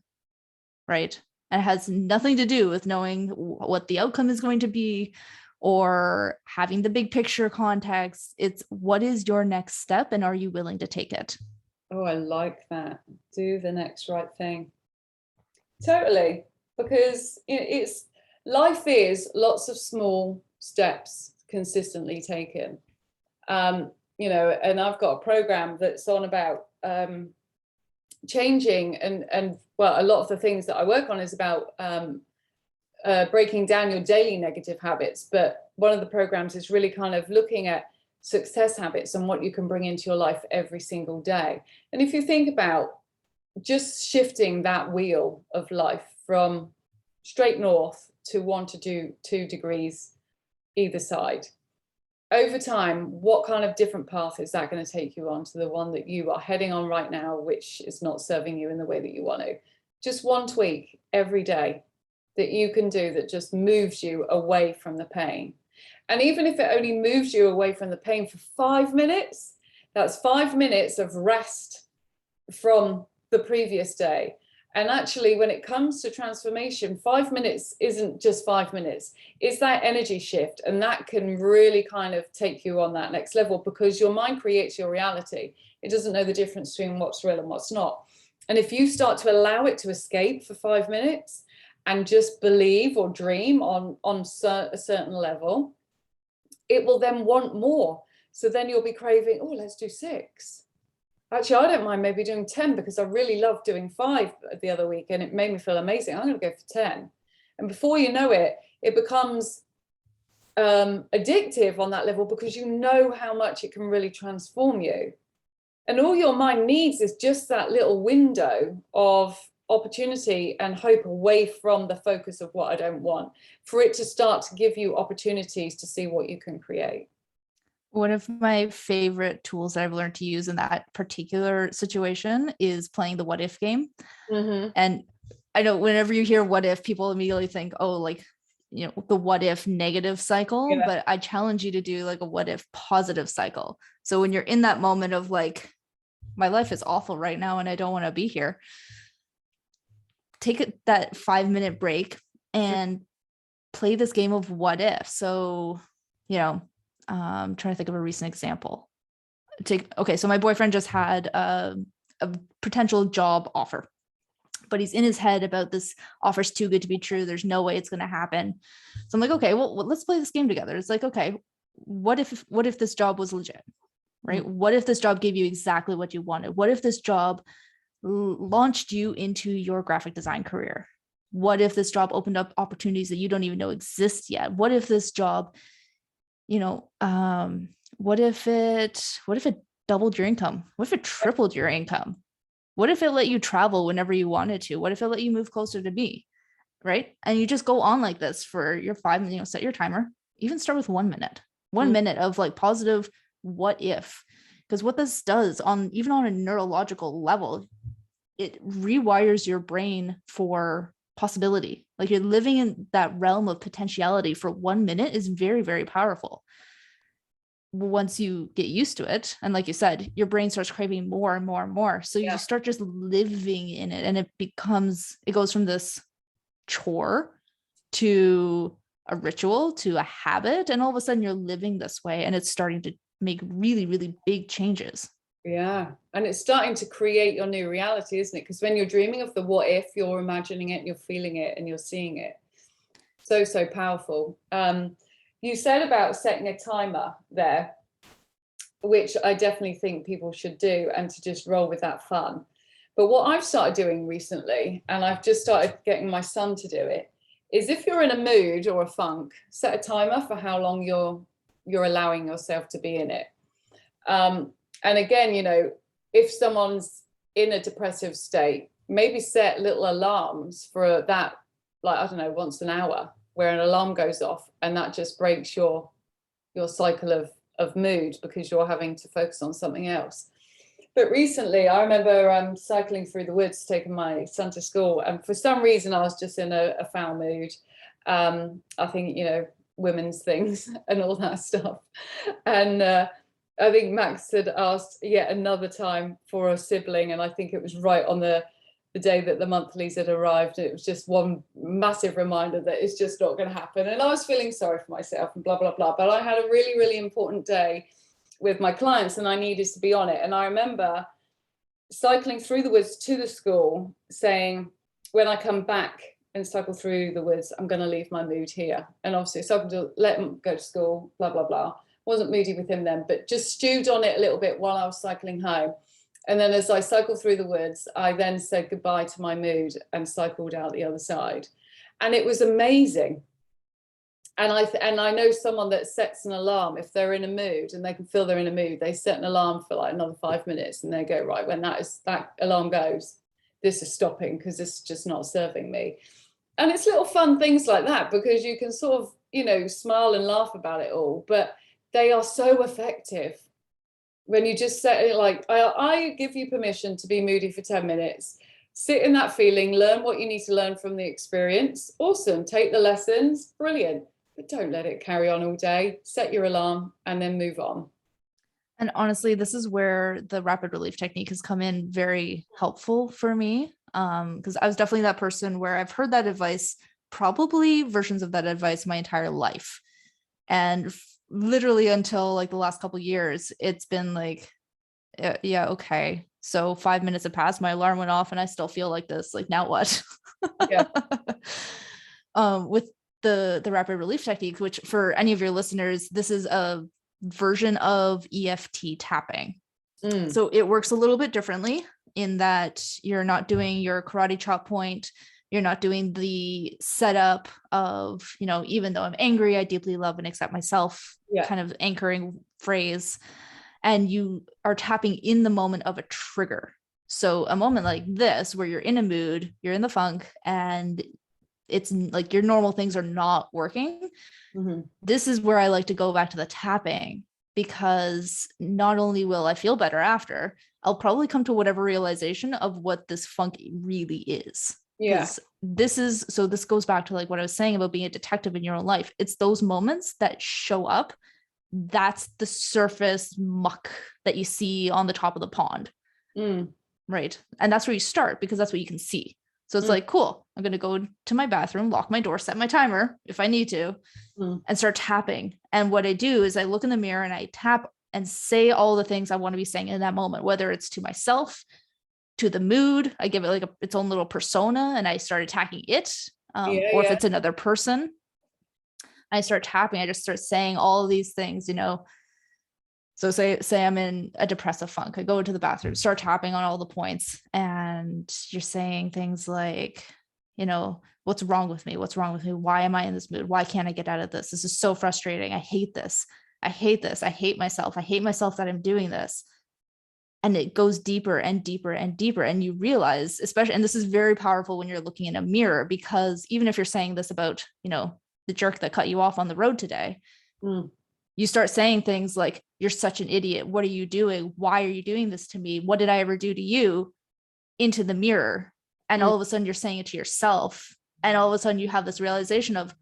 [SPEAKER 2] right? And it has nothing to do with knowing what the outcome is going to be or having the big picture context. It's what is your next step and are you willing to take it?
[SPEAKER 1] Oh, I like that. Do the next right thing. Totally. Because it's life is lots of small steps consistently taken. And I've got a program that's on about changing and well, a lot of the things that I work on is about breaking down your daily negative habits. But one of the programs is really kind of looking at success habits and what you can bring into your life every single day. And if you think about just shifting that wheel of life from straight north to 1 to 2 degrees either side, over time, what kind of different path is that going to take you on to the one that you are heading on right now, which is not serving you in the way that you want to? Just one tweak every day that you can do that just moves you away from the pain. And even if it only moves you away from the pain for 5 minutes, that's 5 minutes of rest from the previous day. And actually, when it comes to transformation, 5 minutes isn't just 5 minutes. It's that energy shift. And that can really kind of take you on that next level, because your mind creates your reality. It doesn't know the difference between what's real and what's not. And if you start to allow it to escape for 5 minutes and just believe or dream on a certain level, it will then want more. So then you'll be craving, oh, let's do 6. Actually, I don't mind maybe doing 10 because I really loved doing 5 the other week and it made me feel amazing. I'm going to go for 10. And before you know it, it becomes addictive on that level, because you know how much it can really transform you. And all your mind needs is just that little window of opportunity and hope away from the focus of what I don't want, for it to start to give you opportunities to see what you can create.
[SPEAKER 2] One of my favorite tools that I've learned to use in that particular situation is playing the what if game.
[SPEAKER 1] Mm-hmm.
[SPEAKER 2] And I know whenever you hear what if, people immediately think, oh, like, you know, the what if negative cycle,
[SPEAKER 1] Yeah.
[SPEAKER 2] but I challenge you to do like a what if positive cycle. So when you're in that moment of like, my life is awful right now and I don't want to be here, take that 5-minute break and play this game of what if. So, you know, I'm trying to think of a recent example. So my boyfriend just had a potential job offer, but he's in his head about this offer's too good to be true. There's no way it's going to happen. So I'm like, okay, well, let's play this game together. It's like, okay, what if this job was legit, right? Mm-hmm. What if this job gave you exactly what you wanted? What if this job launched you into your graphic design career? What if this job opened up opportunities that you don't even know exist yet? What if this job, you know, what if it doubled your income? What if it tripled your income? What if it let you travel whenever you wanted to? What if it let you move closer to me? Right? And you just go on like this for your 5 minutes, you know, set your timer, even start with 1 minute, 1 minute of like positive what if, because what this does even on a neurological level, it rewires your brain for possibility. Like you're living in that realm of potentiality for 1 minute is very, very powerful. Once you get used to it, and like you said, your brain starts craving more and more and more. So you start just living in it, and it goes from this chore to a ritual to a habit. And all of a sudden you're living this way, and it's starting to make really, really big changes.
[SPEAKER 1] Yeah. And it's starting to create your new reality, isn't it? Because when you're dreaming of the what if, you're imagining it, and you're feeling it, and you're seeing it. So, so powerful. You said about setting a timer there, which I definitely think people should do, and to just roll with that fun. But what I've started doing recently, and I've just started getting my son to do it, is if you're in a mood or a funk, set a timer for how long you're allowing yourself to be in it. And again, you know, if someone's in a depressive state, maybe set little alarms for that, like, I don't know, once an hour, where an alarm goes off, and that just breaks your cycle of mood, because you're having to focus on something else. But recently, I remember cycling through the woods, taking my son to school, and for some reason, I was just in a foul mood. I think, you know, women's things and all that stuff. And I think Max had asked yet another time for a sibling, and I think it was right on the day that the monthlies had arrived. It was just one massive reminder that it's just not going to happen. And I was feeling sorry for myself and blah, blah, blah. But I had a really, really important day with my clients, and I needed to be on it. And I remember cycling through the woods to the school, saying, when I come back and cycle through the woods, I'm going to leave my mood here. And obviously, so I could let him go to school, blah, blah, blah. Wasn't moody with him then, but just stewed on it a little bit while I was cycling home. And then as I cycled through the woods, I then said goodbye to my mood and cycled out the other side. And it was amazing. And I know someone that sets an alarm if they're in a mood and they can feel they're in a mood, they set an alarm for like another 5 minutes and they go, right, when that alarm goes, this is stopping because this is just not serving me. And it's little fun things like that, because you can sort of, you know, smile and laugh about it all, but they are so effective when you just set it like, I give you permission to be moody for 10 minutes, sit in that feeling, learn what you need to learn from the experience. Awesome. Take the lessons. Brilliant. But don't let it carry on all day. Set your alarm and then move on.
[SPEAKER 2] And honestly, this is where the rapid relief technique has come in very helpful for me. Because I was definitely that person where I've heard that advice, probably versions of that advice my entire life. And literally until like the last couple of years, it's been like, yeah, okay. So 5 minutes have passed, my alarm went off and I still feel like this. Like, now what?
[SPEAKER 1] Yeah.
[SPEAKER 2] With the rapid relief technique, which for any of your listeners, this is a version of EFT tapping. So it works a little bit differently in that you're not doing your karate chop point. You're not doing the setup of, you know, even though I'm angry, I deeply love and accept myself, kind of anchoring phrase. And you are tapping in the moment of a trigger. So a moment like this, where you're in a mood, you're in the funk, and it's like your normal things are not working. This is where I like to go back to the tapping, because not only will I feel better after, I'll probably come to whatever realization of what this funk really is.
[SPEAKER 1] Yeah.
[SPEAKER 2] This goes back to like what I was saying about being a detective in your own life. It's those moments that show up. That's the surface muck that you see on the top of the pond. Right. And that's where you start, because that's what you can see. So it's like, cool, I'm going to go to my bathroom, lock my door, set my timer if I need to, and start tapping. And what I do is I look in the mirror and I tap and say all the things I want to be saying in that moment, whether it's to myself, to the mood. I give it like its own little persona and I start attacking it. Or if it's another person, I start tapping. I just start saying all of these things, you know. So say I'm in a depressive funk. I go into the bathroom, start tapping on all the points, and you're saying things like, you know, what's wrong with me? What's wrong with me? Why am I in this mood? Why can't I get out of this? This is so frustrating. I hate this. I hate this. I hate myself. I hate myself that I'm doing this. And it goes deeper and deeper and deeper. And you realize, especially, and this is very powerful when you're looking in a mirror, because even if you're saying this about, you know, the jerk that cut you off on the road today, you start saying things like, you're such an idiot. What are you doing? Why are you doing this to me? What did I ever do to you? Into the mirror. And all of a sudden you're saying it to yourself. And all of a sudden you have this realization of,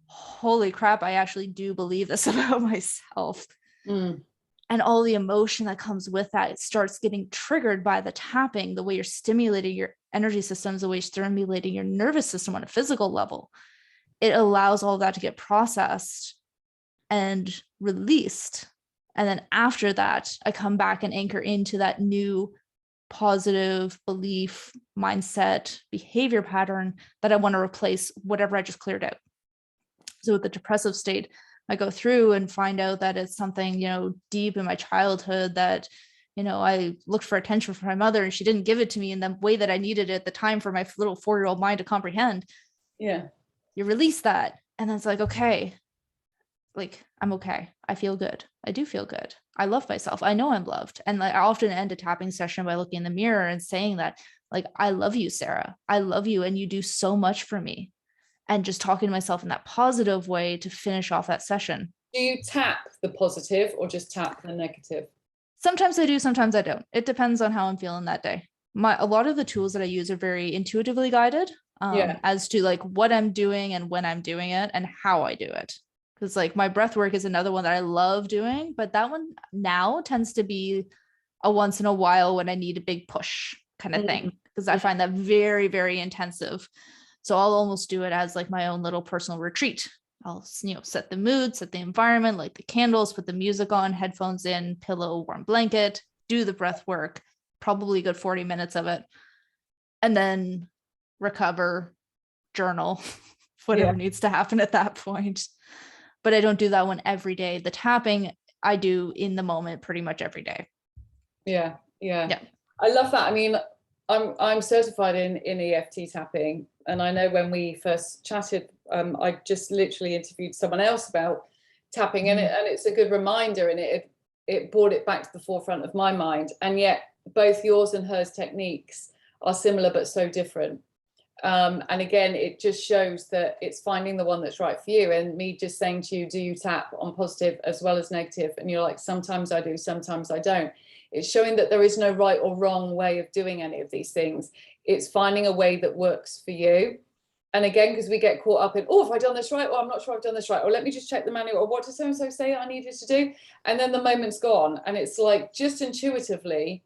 [SPEAKER 2] holy crap, I actually do believe this about myself. And all the emotion that comes with that, it starts getting triggered by the tapping, the way you're stimulating your energy systems, the way you're stimulating your nervous system on a physical level. It allows all of that to get processed and released. And then after that, I come back and anchor into that new positive belief, mindset, behavior pattern that I want to replace whatever I just cleared out. So with the depressive state, I go through and find out that it's something, you know, deep in my childhood that, you know, I looked for attention from my mother and she didn't give it to me in the way that I needed it at the time for my little 4-year-old mind to comprehend.
[SPEAKER 1] Yeah.
[SPEAKER 2] You release that. And then it's like, okay, like, I'm okay. I feel good. I do feel good. I love myself. I know I'm loved. And like, I often end a tapping session by looking in the mirror and saying that, like, I love you, Sarah. I love you. And you do so much for me. And just talking to myself in that positive way to finish off that session.
[SPEAKER 1] Do you tap the positive or just tap the negative?
[SPEAKER 2] Sometimes I do, sometimes I don't. It depends on how I'm feeling that day. A lot of the tools that I use are very intuitively guided as to like what I'm doing and when I'm doing it and how I do it. Because like my breath work is another one that I love doing, but that one now tends to be a once in a while when I need a big push kind of thing, because I find that very, very intensive. So I'll almost do it as like my own little personal retreat. I'll, you know, set the mood, set the environment, light the candles, put the music on, headphones in, pillow, warm blanket, do the breath work, probably a good 40 minutes of it, and then recover, journal, whatever needs to happen at that point. But I don't do that one every day. The tapping I do in the moment pretty much every day.
[SPEAKER 1] Yeah. I love that. I mean, I'm certified in EFT tapping, and I know when we first chatted, I just literally interviewed someone else about tapping, and it's a good reminder, and it brought it back to the forefront of my mind. And yet both yours and hers techniques are similar but so different. And again, it just shows that it's finding the one that's right for you. And me just saying to you, do you tap on positive as well as negative? And you're like, sometimes I do, sometimes I don't. It's showing that there is no right or wrong way of doing any of these things. It's finding a way that works for you. And again, because we get caught up in, oh, have I done this right? Or I'm not sure I've done this right. Or let me just check the manual. Or what did so-and-so say I needed to do? And then the moment's gone. And it's like, just intuitively,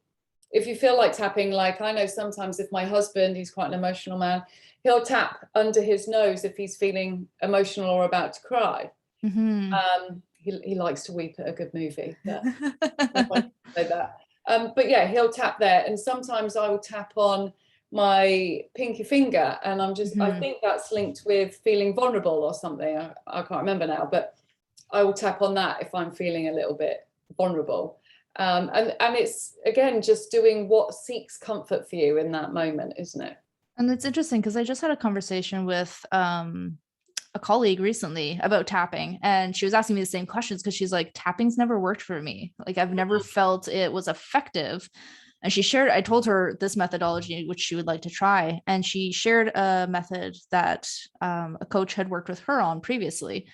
[SPEAKER 1] if you feel like tapping, like I know sometimes if my husband, he's quite an emotional man, he'll tap under his nose if he's feeling emotional or about to cry. He likes to weep at a good movie. Like that. But yeah, he'll tap there. And sometimes I will tap on my pinky finger, and I'm just, I think that's linked with feeling vulnerable or something. I can't remember now, but I will tap on that if I'm feeling a little bit vulnerable. And it's, again, just doing what seeks comfort for you in that moment, isn't it?
[SPEAKER 2] And it's interesting because I just had a conversation with a colleague recently about tapping, and she was asking me the same questions because she's like, tapping's never worked for me. Like, I've never felt it was effective. And she shared, I told her this methodology, which she would like to try. And she shared a method that a coach had worked with her on previously,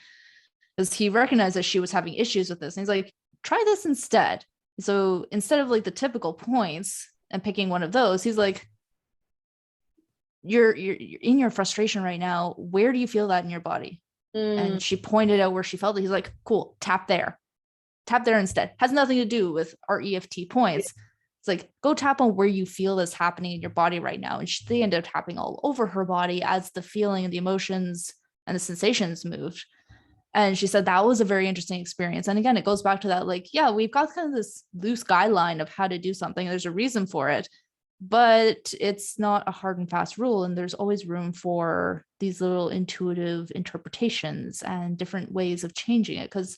[SPEAKER 2] because he recognized that she was having issues with this. And he's like, try this instead. So instead of like the typical points and picking one of those, he's like, you're in your frustration right now. Where do you feel that in your body? And she pointed out where she felt it. He's like, cool, tap there instead. Has nothing to do with our EFT points. It's like, go tap on where you feel this happening in your body right now. And they ended up tapping all over her body as the feeling and the emotions and the sensations moved. And she said that was a very interesting experience. And again, it goes back to that, like, yeah, we've got kind of this loose guideline of how to do something. There's a reason for it, but it's not a hard and fast rule. And there's always room for these little intuitive interpretations and different ways of changing it. Because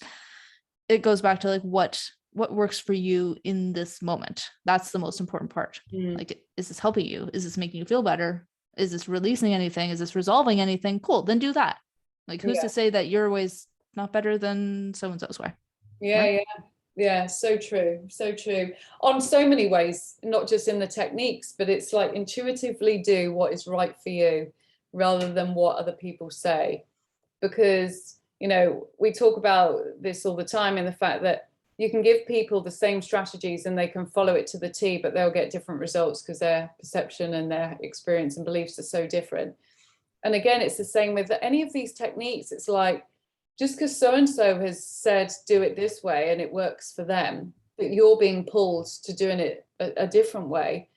[SPEAKER 2] it goes back to like what works for you in this moment. That's the most important part. Like, is this helping you? Is this making you feel better? Is this releasing anything? Is this resolving anything? Cool, then do that. Like, who's to say that your way's not better than so-and-so's way?
[SPEAKER 1] Yeah, so true, so true. On so many ways, not just in the techniques, but it's like intuitively do what is right for you rather than what other people say. Because, you know, we talk about this all the time, in the fact that you can give people the same strategies and they can follow it to the T, but they'll get different results because their perception and their experience and beliefs are so different. And again, it's the same with any of these techniques. It's like, just because so-and-so has said, do it this way and it works for them, but you're being pulled to doing it a different way,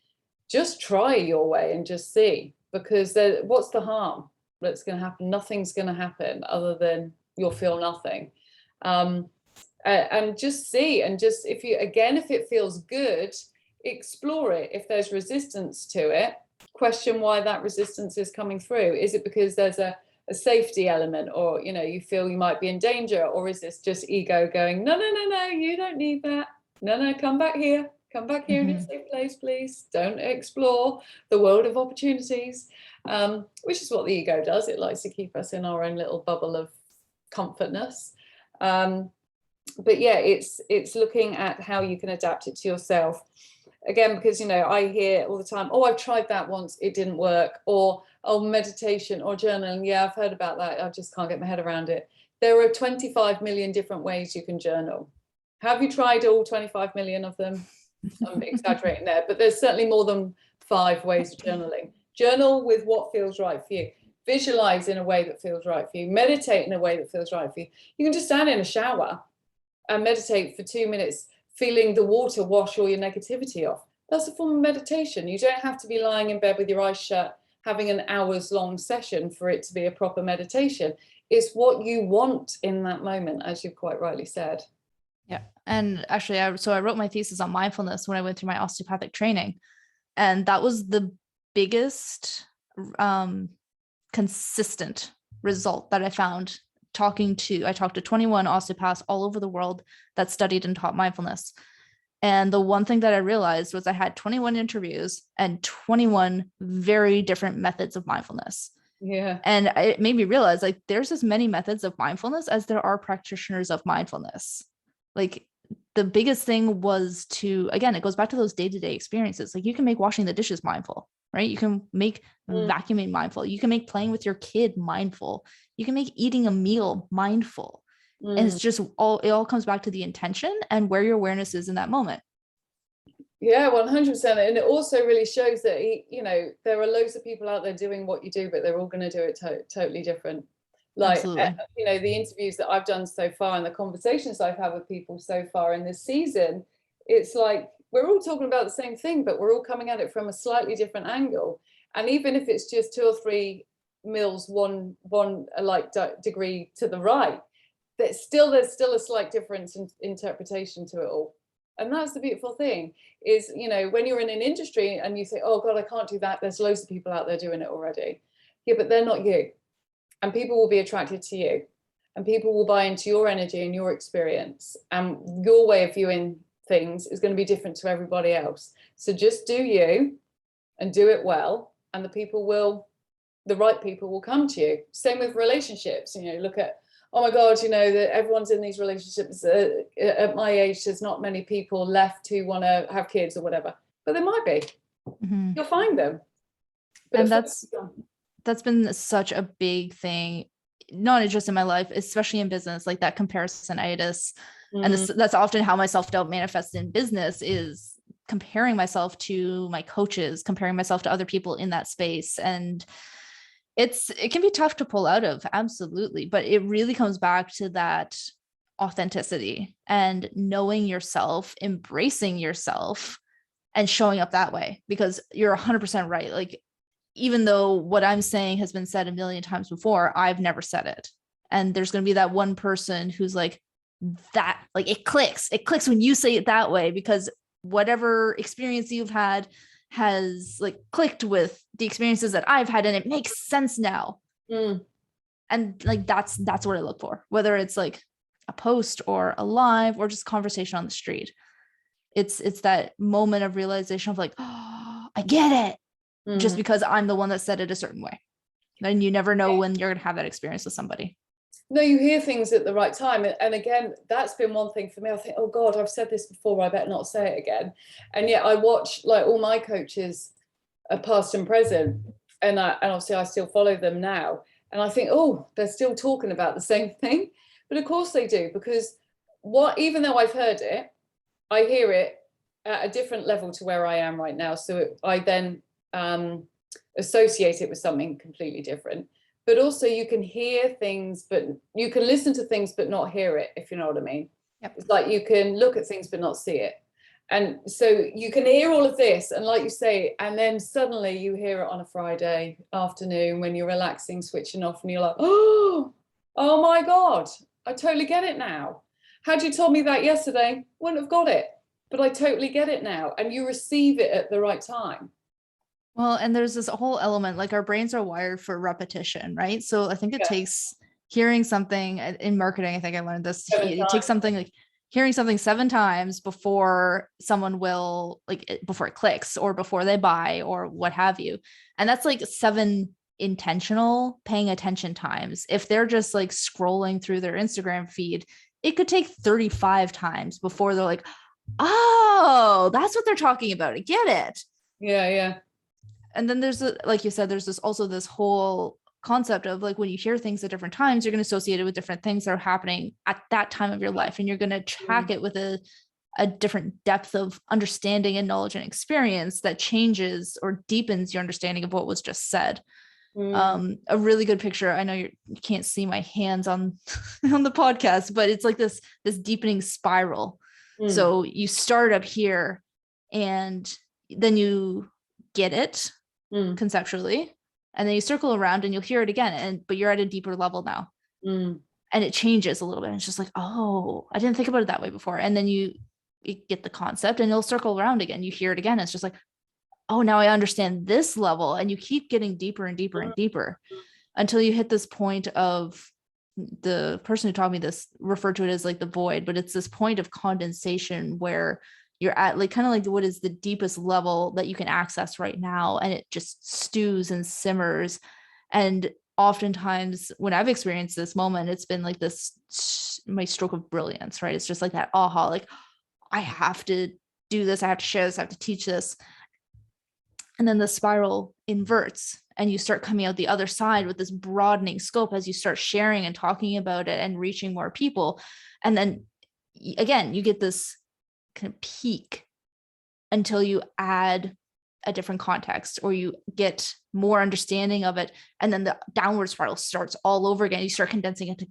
[SPEAKER 1] just try your way and just see, because what's the harm that's going to happen? Nothing's going to happen other than you'll feel nothing. And just see, and just, if it feels good, explore it. If there's resistance to it, question why that resistance is coming through. Is it because there's a safety element, or, you know, you feel you might be in danger? Or is this just ego going, no, you don't need that. No, come back here in a safe place, please. Don't explore the world of opportunities, which is what the ego does. It likes to keep us in our own little bubble of comfortness. But yeah, it's looking at how you can adapt it to yourself. Again, because, you know, I hear all the time, oh, I've tried that once, it didn't work. Or, oh, meditation or journaling, yeah, I've heard about that, I just can't get my head around it. There are 25 million different ways you can journal. Have you tried all 25 million of them? I'm exaggerating there, but there's certainly more than 5 ways of journaling. Journal with what feels right for you. Visualize in a way that feels right for you. Meditate in a way that feels right for you. You can just stand in a shower and meditate for 2 minutes, feeling the water wash all your negativity off. That's a form of meditation. You don't have to be lying in bed with your eyes shut, having an hours long session for it to be a proper meditation. It's what you want in that moment, as you've quite rightly said.
[SPEAKER 2] Yeah. And actually, I wrote my thesis on mindfulness when I went through my osteopathic training. And that was the biggest consistent result that I found I talked to 21 osteopaths all over the world that studied and taught mindfulness. And the one thing that I realized was I had 21 interviews and 21 very different methods of mindfulness.
[SPEAKER 1] Yeah.
[SPEAKER 2] And it made me realize like there's as many methods of mindfulness as there are practitioners of mindfulness. Like the biggest thing was to, again, it goes back to those day-to-day experiences. Like you can make washing the dishes mindful, right? You can make vacuuming mindful. You can make playing with your kid mindful. You can make eating a meal mindful. And it's just it all comes back to the intention and where your awareness is in that moment.
[SPEAKER 1] Yeah, 100%. And it also really shows that, there are loads of people out there doing what you do, but they're all going to do it totally different. Like,
[SPEAKER 2] Absolutely.
[SPEAKER 1] The interviews that I've done so far and the conversations I've had with people so far in this season, it's like we're all talking about the same thing, but we're all coming at it from a slightly different angle. And even if it's just 2 or 3 mils, one degree to the right, there's still a slight difference in interpretation to it all. And that's the beautiful thing is, when you're in an industry and you say, oh God, I can't do that, there's loads of people out there doing it already. Yeah, but they're not you. And people will be attracted to you, and people will buy into your energy and your experience, and your way of viewing things is going to be different to everybody else. So just do you and do it well, and the right people will come to you. Same with relationships. Look at, oh my God, that everyone's in these relationships. At my age, there's not many people left who want to have kids or whatever, but there might be. Mm-hmm. You'll find them. But
[SPEAKER 2] and that's been such a big thing, not just in my life, especially in business, like that comparisonitis. And that's often how my self-doubt manifests in business, is comparing myself to my coaches, comparing myself to other people in that space. And it can be tough to pull out of, absolutely. But it really comes back to that authenticity and knowing yourself, embracing yourself, and showing up that way, because you're 100% right. Like, even though what I'm saying has been said a million times before, I've never said it. And there's going to be that one person who's like, that, like, it clicks when you say it that way, because whatever experience you've had has like clicked with the experiences that I've had, and it makes sense now. And like, that's what I look for, whether it's like a post or a live or just conversation on the street. It's that moment of realization of like, oh, I get it. Just because I'm the one that said it a certain way. And you never know when you're going to have that experience with somebody.
[SPEAKER 1] No, you hear things at the right time. And again, that's been one thing for me. I think, oh God, I've said this before, I better not say it again. And yet I watch like all my coaches, past and present, and obviously I still follow them now. And I think, oh, they're still talking about the same thing. But of course they do, because even though I've heard it, I hear it at a different level to where I am right now. So I then associate it with something completely different. But also you can hear things, but you can listen to things but not hear it, if you know what I mean. Yep. It's like you can look at things but not see it. And so you can hear all of this, and like you say, and then suddenly you hear it on a Friday afternoon when you're relaxing, switching off, and you're like, oh my God, I totally get it now. Had you told me that yesterday, wouldn't have got it, but I totally get it now. And you receive it at the right time.
[SPEAKER 2] Well, and there's this whole element, like our brains are wired for repetition, right? So I think it takes hearing something in marketing. I think I learned this. It takes something like hearing something 7 times before someone will, like, before it clicks or before they buy or what have you. And that's like 7 intentional paying attention times. If they're just like scrolling through their Instagram feed, it could take 35 times before they're like, oh, that's what they're talking about. I get it.
[SPEAKER 1] Yeah.
[SPEAKER 2] And then there's, like you said, there's also this whole concept of like, when you hear things at different times, you're going to associate it with different things that are happening at that time of your life. And you're going to track it with a different depth of understanding and knowledge and experience that changes or deepens your understanding of what was just said. A really good picture. I know you can't see my hands on the podcast, but it's like this deepening spiral. So you start up here and then you get it conceptually, and then you circle around and you'll hear it again, but you're at a deeper level now. and it changes a little bit. And it's just like, oh, I didn't think about it that way before. And then you get the concept and it'll circle around again. You hear it again. It's just like, oh, now I understand this level. And you keep getting deeper and deeper and deeper until you hit this point of, the person who taught me this referred to it as like the void, but it's this point of condensation where you're at like kind of like what is the deepest level that you can access right now. And it just stews and simmers. And oftentimes when I've experienced this moment, it's been like this, my stroke of brilliance, right? It's just like that aha, like I have to do this, I have to share this, I have to teach this. And then the spiral inverts and you start coming out the other side with this broadening scope as you start sharing and talking about it and reaching more people. And then again, you get this kind of peak until you add a different context or you get more understanding of it. And then the downward spiral starts all over again. You start condensing into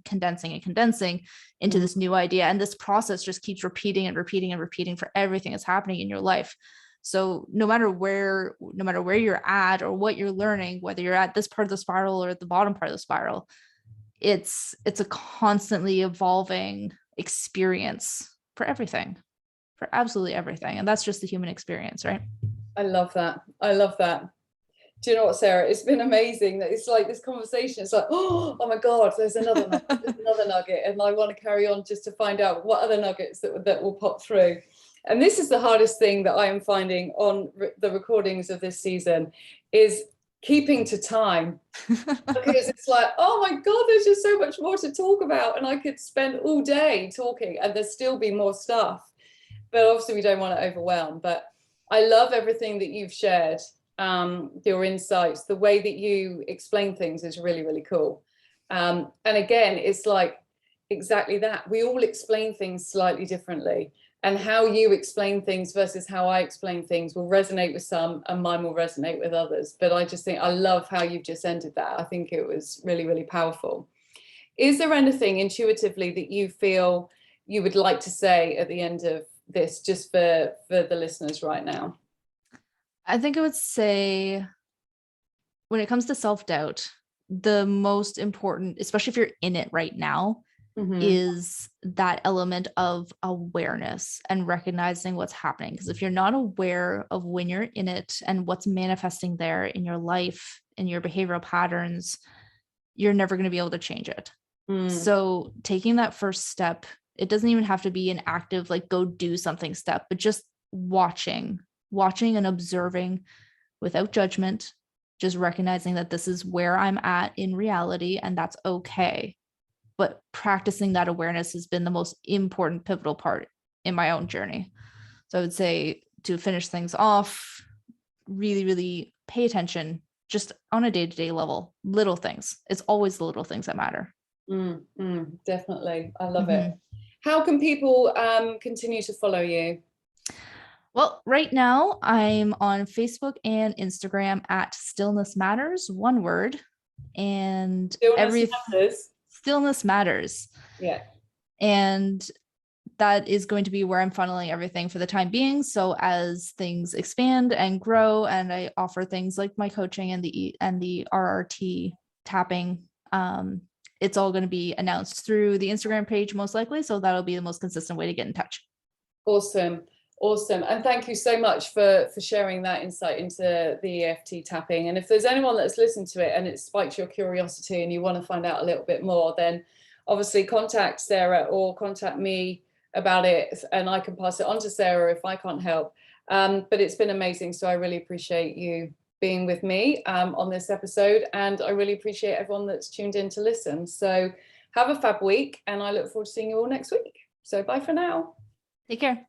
[SPEAKER 2] this new idea. And this process just keeps repeating and repeating and repeating for everything that's happening in your life. So no matter where you're at or what you're learning, whether you're at this part of the spiral or at the bottom part of the spiral, it's a constantly evolving experience for everything, for absolutely everything. And that's just the human experience, right?
[SPEAKER 1] I love that. Do you know what, Sarah? It's been amazing that it's like this conversation. It's like, oh my God, there's another nugget. And I want to carry on just to find out what other nuggets that will pop through. And this is the hardest thing that I am finding on the recordings of this season is keeping to time. Because it's like, oh my God, there's just so much more to talk about. And I could spend all day talking and there'd still be more stuff. But obviously we don't want to overwhelm. But I love everything that you've shared, your insights, the way that you explain things is really, really cool. And again, it's like exactly that. We all explain things slightly differently. And how you explain things versus how I explain things will resonate with some and mine will resonate with others. But I just think I love how you've just ended that. I think it was really, really powerful. Is there anything intuitively that you feel you would like to say at the end of this, just for the listeners right now?
[SPEAKER 2] I think I would say when it comes to self-doubt, the most important, especially if you're in it right now, is that element of awareness and recognizing what's happening. Because if you're not aware of when you're in it and what's manifesting there in your life, in your behavioral patterns, you're never going to be able to change it. So taking that first step, it doesn't even have to be an active, like go do something step, but just watching and observing without judgment, just recognizing that this is where I'm at in reality and that's okay. But practicing that awareness has been the most important pivotal part in my own journey. So I would say to finish things off, really, really pay attention just on a day-to-day level, little things. It's always the little things that matter.
[SPEAKER 1] Definitely. I love it. How can people continue to follow you?
[SPEAKER 2] Well, right now I'm on Facebook and Instagram at Stillness Matters, one word. And Stillness Matters.
[SPEAKER 1] Yeah.
[SPEAKER 2] And that is going to be where I'm funneling everything for the time being. So as things expand and grow, and I offer things like my coaching and the RRT tapping, it's all going to be announced through the Instagram page most likely. So that'll be the most consistent way to get in touch.
[SPEAKER 1] Awesome. And thank you so much for sharing that insight into the EFT tapping. And if there's anyone that's listened to it and it spiked your curiosity and you want to find out a little bit more, then obviously contact Sarah or contact me about it and I can pass it on to Sarah if I can't help. But it's been amazing. So I really appreciate you being with me on this episode. And I really appreciate everyone that's tuned in to listen. So have a fab week and I look forward to seeing you all next week. So bye for now.
[SPEAKER 2] Take care.